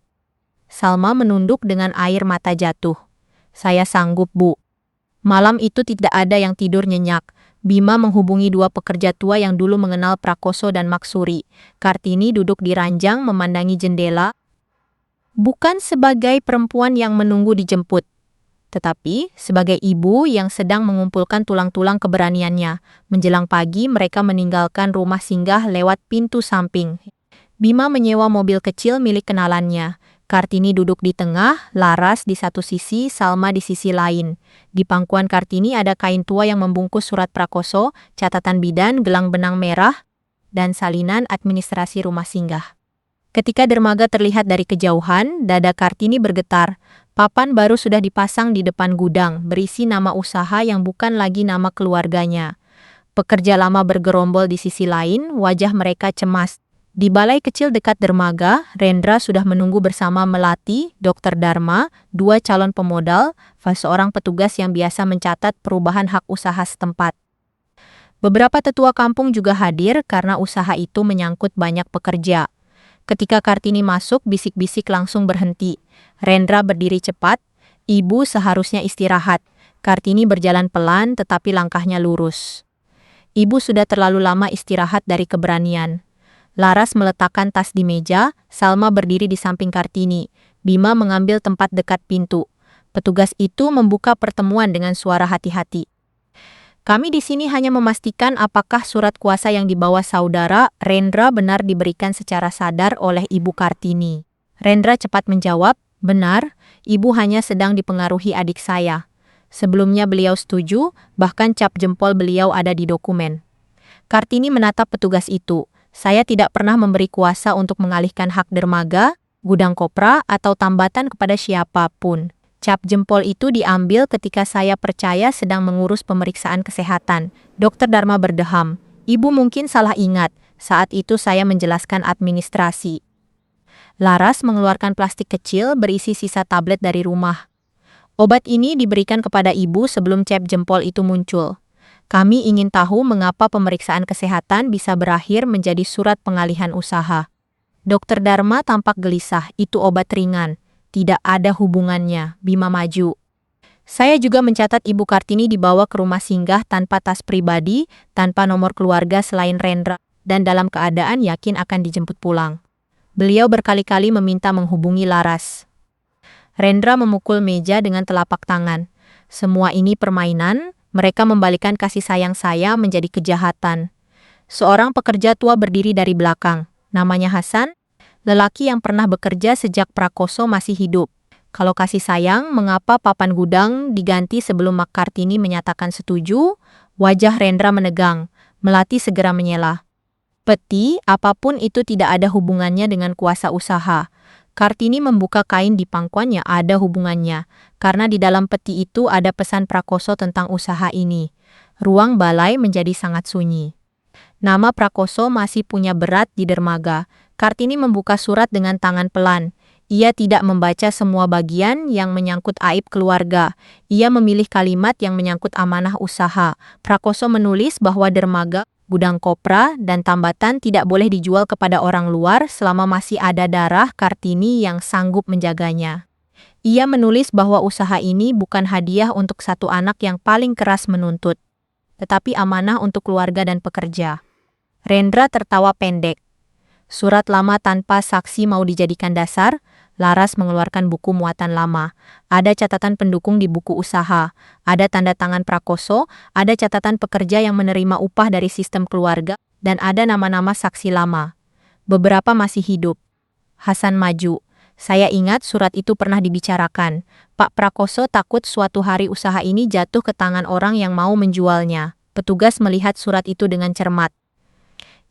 Salma menunduk dengan air mata jatuh. Saya sanggup, Bu. Malam itu tidak ada yang tidur nyenyak. Bima menghubungi dua pekerja tua yang dulu mengenal Prakoso dan Maksuri. Kartini duduk di ranjang memandangi jendela. Bukan sebagai perempuan yang menunggu dijemput, tetapi sebagai ibu yang sedang mengumpulkan tulang-tulang keberaniannya. Menjelang pagi mereka meninggalkan rumah singgah lewat pintu samping. Bima menyewa mobil kecil milik kenalannya. Kartini duduk di tengah, Laras di satu sisi, Salma di sisi lain. Di pangkuan Kartini ada kain tua yang membungkus surat Prakoso, catatan bidan, gelang benang merah, dan salinan administrasi rumah singgah. Ketika dermaga terlihat dari kejauhan, dada Kartini bergetar. Papan baru sudah dipasang di depan gudang, berisi nama usaha yang bukan lagi nama keluarganya. Pekerja lama bergerombol di sisi lain, wajah mereka cemas. Di balai kecil dekat dermaga, Rendra sudah menunggu bersama Melati, Dr. Dharma, dua calon pemodal, seorang petugas yang biasa mencatat perubahan hak usaha setempat. Beberapa tetua kampung juga hadir karena usaha itu menyangkut banyak pekerja. Ketika Kartini masuk, bisik-bisik langsung berhenti. Rendra berdiri cepat. Ibu seharusnya istirahat. Kartini berjalan pelan tetapi langkahnya lurus. Ibu sudah terlalu lama istirahat dari keberanian. Laras meletakkan tas di meja, Salma berdiri di samping Kartini. Bima mengambil tempat dekat pintu. Petugas itu membuka pertemuan dengan suara hati-hati. Kami di sini hanya memastikan apakah surat kuasa yang dibawa saudara Rendra benar diberikan secara sadar oleh Ibu Kartini. Rendra cepat menjawab, benar, Ibu hanya sedang dipengaruhi adik saya. Sebelumnya beliau setuju, bahkan cap jempol beliau ada di dokumen. Kartini menatap petugas itu. Saya tidak pernah memberi kuasa untuk mengalihkan hak dermaga, gudang kopra, atau tambatan kepada siapapun. Cap jempol itu diambil ketika saya percaya sedang mengurus pemeriksaan kesehatan. Dr. Dharma berdeham. Ibu mungkin salah ingat, saat itu saya menjelaskan administrasi. Laras mengeluarkan plastik kecil berisi sisa tablet dari rumah. Obat ini diberikan kepada ibu sebelum cap jempol itu muncul. Kami ingin tahu mengapa pemeriksaan kesehatan bisa berakhir menjadi surat pengalihan usaha. Dr. Dharma tampak gelisah, itu obat ringan. Tidak ada hubungannya, Bima maju. Saya juga mencatat Ibu Kartini dibawa ke rumah singgah tanpa tas pribadi, tanpa nomor keluarga selain Rendra, dan dalam keadaan yakin akan dijemput pulang. Beliau berkali-kali meminta menghubungi Laras. Rendra memukul meja dengan telapak tangan. Semua ini permainan, mereka membalikan kasih sayang saya menjadi kejahatan. Seorang pekerja tua berdiri dari belakang. Namanya Hasan, lelaki yang pernah bekerja sejak Prakoso masih hidup. Kalau kasih sayang, mengapa papan gudang diganti sebelum Mak Kartini menyatakan setuju? Wajah Rendra menegang. Melati segera menyela. Peti, apapun itu tidak ada hubungannya dengan kuasa usaha. Kartini membuka kain di pangkuannya ada hubungannya, karena di dalam peti itu ada pesan Prakoso tentang usaha ini. Ruang balai menjadi sangat sunyi. Nama Prakoso masih punya berat di dermaga. Kartini membuka surat dengan tangan pelan. Ia tidak membaca semua bagian yang menyangkut aib keluarga. Ia memilih kalimat yang menyangkut amanah usaha. Prakoso menulis bahwa dermaga, gudang kopra, dan tambatan tidak boleh dijual kepada orang luar selama masih ada darah Kartini yang sanggup menjaganya. Ia menulis bahwa usaha ini bukan hadiah untuk satu anak yang paling keras menuntut, tetapi amanah untuk keluarga dan pekerja. Rendra tertawa pendek. Surat lama tanpa saksi mau dijadikan dasar. Laras mengeluarkan buku muatan lama. Ada catatan pendukung di buku usaha. Ada tanda tangan Prakoso. Ada catatan pekerja yang menerima upah dari sistem keluarga. Dan ada nama-nama saksi lama. Beberapa masih hidup. Hasan maju. Saya ingat surat itu pernah dibicarakan. Pak Prakoso takut suatu hari usaha ini jatuh ke tangan orang yang mau menjualnya. Petugas melihat surat itu dengan cermat.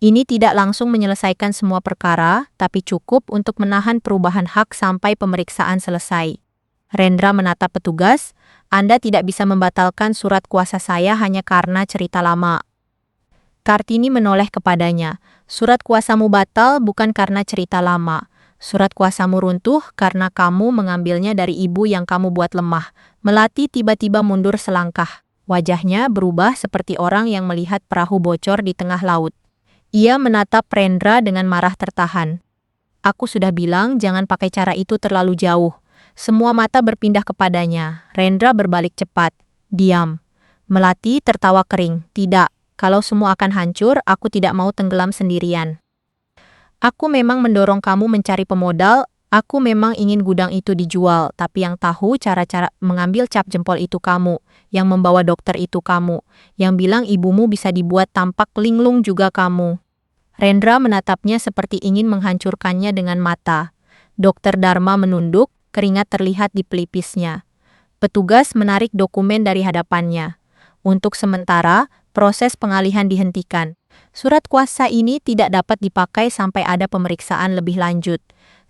Ini tidak langsung menyelesaikan semua perkara, tapi cukup untuk menahan perubahan hak sampai pemeriksaan selesai. Rendra menatap petugas, Anda tidak bisa membatalkan surat kuasa saya hanya karena cerita lama. Kartini menoleh kepadanya. Surat kuasamu batal bukan karena cerita lama. Surat kuasamu runtuh karena kamu mengambilnya dari ibu yang kamu buat lemah. Melati tiba-tiba mundur selangkah. Wajahnya berubah seperti orang yang melihat perahu bocor di tengah laut. Ia menatap Rendra dengan marah tertahan. Aku sudah bilang jangan pakai cara itu terlalu jauh. Semua mata berpindah kepadanya. Rendra berbalik cepat. Diam. Melati tertawa kering. Tidak, kalau semua akan hancur, aku tidak mau tenggelam sendirian. Aku memang mendorong kamu mencari pemodal, aku memang ingin gudang itu dijual, tapi yang tahu cara-cara mengambil cap jempol itu kamu, yang membawa dokter itu kamu, yang bilang ibumu bisa dibuat tampak linglung juga kamu. Rendra menatapnya seperti ingin menghancurkannya dengan mata. Dokter Dharma menunduk, keringat terlihat di pelipisnya. Petugas menarik dokumen dari hadapannya. Untuk sementara, proses pengalihan dihentikan. Surat kuasa ini tidak dapat dipakai sampai ada pemeriksaan lebih lanjut.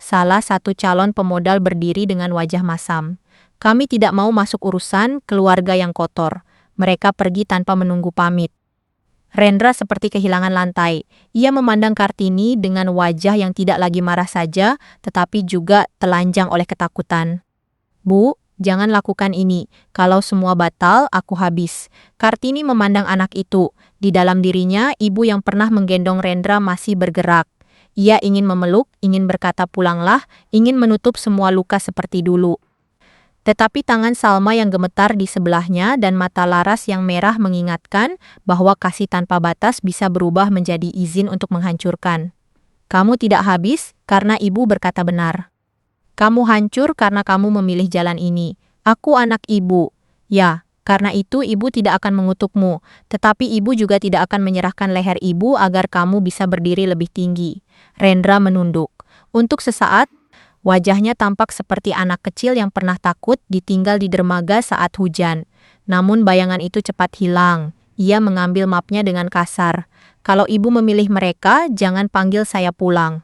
Salah satu calon pemodal berdiri dengan wajah masam. Kami tidak mau masuk urusan keluarga yang kotor. Mereka pergi tanpa menunggu pamit. Rendra seperti kehilangan lantai. Ia memandang Kartini dengan wajah yang tidak lagi marah saja, tetapi juga telanjang oleh ketakutan. Bu, jangan lakukan ini. Kalau semua batal, aku habis. Kartini memandang anak itu. Di dalam dirinya, ibu yang pernah menggendong Rendra masih bergerak. Ia ingin memeluk, ingin berkata pulanglah, ingin menutup semua luka seperti dulu. Tetapi tangan Salma yang gemetar di sebelahnya dan mata Laras yang merah mengingatkan bahwa kasih tanpa batas bisa berubah menjadi izin untuk menghancurkan. Kamu tidak habis karena ibu berkata benar. Kamu hancur karena kamu memilih jalan ini. Aku anak ibu. Ya, karena itu ibu tidak akan mengutukmu, tetapi ibu juga tidak akan menyerahkan leher ibu agar kamu bisa berdiri lebih tinggi. Rendra menunduk. Untuk sesaat, wajahnya tampak seperti anak kecil yang pernah takut ditinggal di dermaga saat hujan. Namun bayangan itu cepat hilang. Ia mengambil mapnya dengan kasar. Kalau ibu memilih mereka, jangan panggil saya pulang.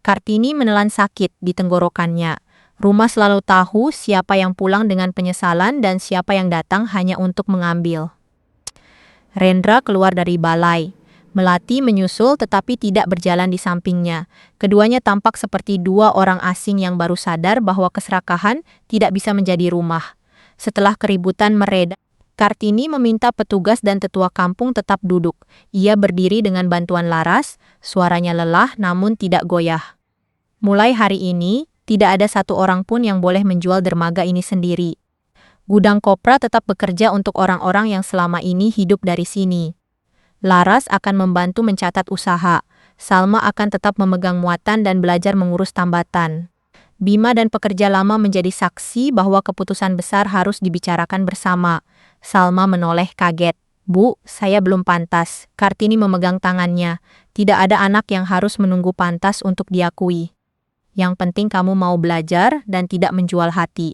Kartini menelan sakit di tenggorokannya. Rumah selalu tahu siapa yang pulang dengan penyesalan dan siapa yang datang hanya untuk mengambil. Rendra keluar dari balai. Melati menyusul tetapi tidak berjalan di sampingnya. Keduanya tampak seperti dua orang asing yang baru sadar bahwa keserakahan tidak bisa menjadi rumah. Setelah keributan mereda, Kartini meminta petugas dan tetua kampung tetap duduk. Ia berdiri dengan bantuan Laras, suaranya lelah namun tidak goyah. Mulai hari ini, tidak ada satu orang pun yang boleh menjual dermaga ini sendiri. Gudang kopra tetap bekerja untuk orang-orang yang selama ini hidup dari sini. Laras akan membantu mencatat usaha. Salma akan tetap memegang muatan dan belajar mengurus tambatan. Bima dan pekerja lama menjadi saksi bahwa keputusan besar harus dibicarakan bersama. Salma menoleh kaget. Bu, saya belum pantas. Kartini memegang tangannya. Tidak ada anak yang harus menunggu pantas untuk diakui. Yang penting kamu mau belajar dan tidak menjual hati.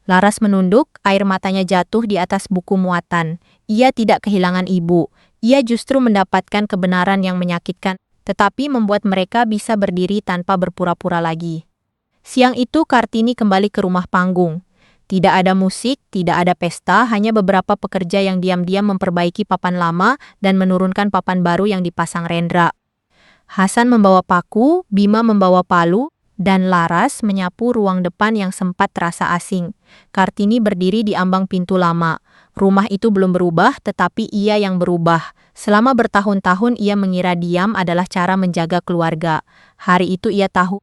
Laras menunduk, air matanya jatuh di atas buku muatan. Ia tidak kehilangan ibu. Ia justru mendapatkan kebenaran yang menyakitkan, tetapi membuat mereka bisa berdiri tanpa berpura-pura lagi. Siang itu Kartini kembali ke rumah panggung. Tidak ada musik, tidak ada pesta, hanya beberapa pekerja yang diam-diam memperbaiki papan lama dan menurunkan papan baru yang dipasang Rendra. Hasan membawa paku, Bima membawa palu, dan Laras menyapu ruang depan yang sempat terasa asing. Kartini berdiri di ambang pintu lama. Rumah itu belum berubah, tetapi ia yang berubah. Selama bertahun-tahun ia mengira diam adalah cara menjaga keluarga. Hari itu ia tahu.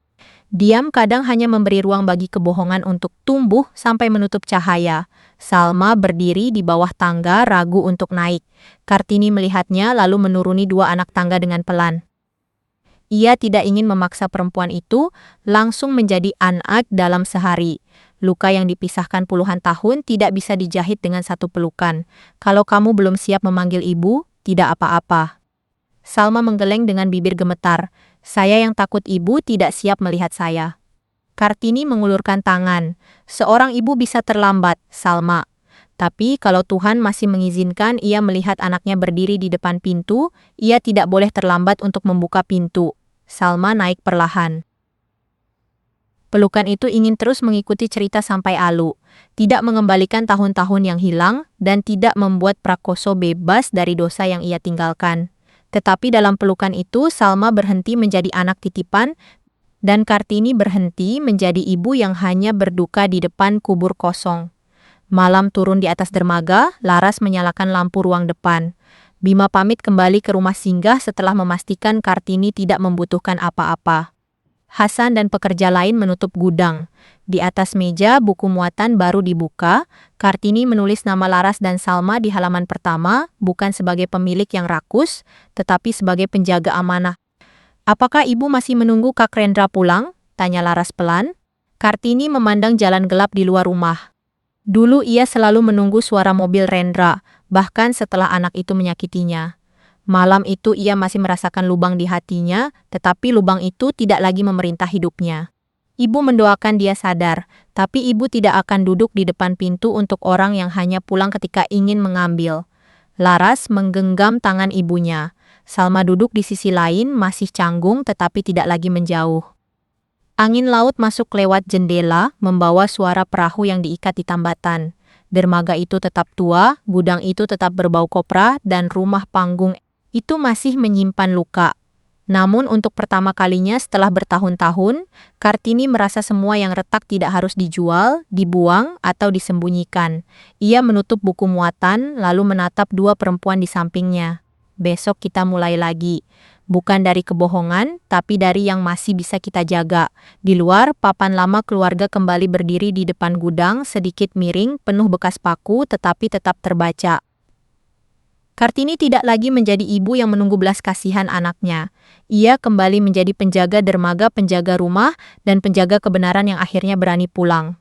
Diam kadang hanya memberi ruang bagi kebohongan untuk tumbuh sampai menutup cahaya. Salma berdiri di bawah tangga ragu untuk naik. Kartini melihatnya lalu menuruni 2 anak tangga dengan pelan. Ia tidak ingin memaksa perempuan itu langsung menjadi anak dalam sehari. Luka yang dipisahkan puluhan tahun tidak bisa dijahit dengan satu pelukan. Kalau kamu belum siap memanggil ibu, tidak apa-apa. Salma menggeleng dengan bibir gemetar. Saya yang takut ibu tidak siap melihat saya. Kartini mengulurkan tangan. Seorang ibu bisa terlambat, Salma. Tapi kalau Tuhan masih mengizinkan ia melihat anaknya berdiri di depan pintu, ia tidak boleh terlambat untuk membuka pintu. Salma naik perlahan. Pelukan itu ingin terus mengikuti cerita sampai Alu, tidak mengembalikan tahun-tahun yang hilang, dan tidak membuat Prakoso bebas dari dosa yang ia tinggalkan. Tetapi dalam pelukan itu, Salma berhenti menjadi anak titipan, dan Kartini berhenti menjadi ibu yang hanya berduka di depan kubur kosong. Malam turun di atas dermaga, Laras menyalakan lampu ruang depan. Bima pamit kembali ke rumah singgah setelah memastikan Kartini tidak membutuhkan apa-apa. Hasan dan pekerja lain menutup gudang. Di atas meja, buku muatan baru dibuka. Kartini menulis nama Laras dan Salma di halaman pertama, bukan sebagai pemilik yang rakus, tetapi sebagai penjaga amanah. Apakah ibu masih menunggu Kak Rendra pulang? Tanya Laras pelan. Kartini memandang jalan gelap di luar rumah. Dulu ia selalu menunggu suara mobil Rendra, bahkan setelah anak itu menyakitinya. Malam itu ia masih merasakan lubang di hatinya, tetapi lubang itu tidak lagi memerintah hidupnya. Ibu mendoakan dia sadar, tapi ibu tidak akan duduk di depan pintu untuk orang yang hanya pulang ketika ingin mengambil. Laras menggenggam tangan ibunya. Salma duduk di sisi lain, masih canggung tetapi tidak lagi menjauh. Angin laut masuk lewat jendela, membawa suara perahu yang diikat di tambatan. Dermaga itu tetap tua, gudang itu tetap berbau kopra, dan rumah panggung itu masih menyimpan luka. Namun untuk pertama kalinya setelah bertahun-tahun, Kartini merasa semua yang retak tidak harus dijual, dibuang, atau disembunyikan. Ia menutup buku muatan, lalu menatap 2 perempuan di sampingnya. Besok kita mulai lagi. Bukan dari kebohongan, tapi dari yang masih bisa kita jaga. Di luar, papan lama keluarga kembali berdiri di depan gudang, sedikit miring, penuh bekas paku, tetapi tetap terbaca. Kartini tidak lagi menjadi ibu yang menunggu belas kasihan anaknya. Ia kembali menjadi penjaga dermaga, penjaga rumah, dan penjaga kebenaran yang akhirnya berani pulang.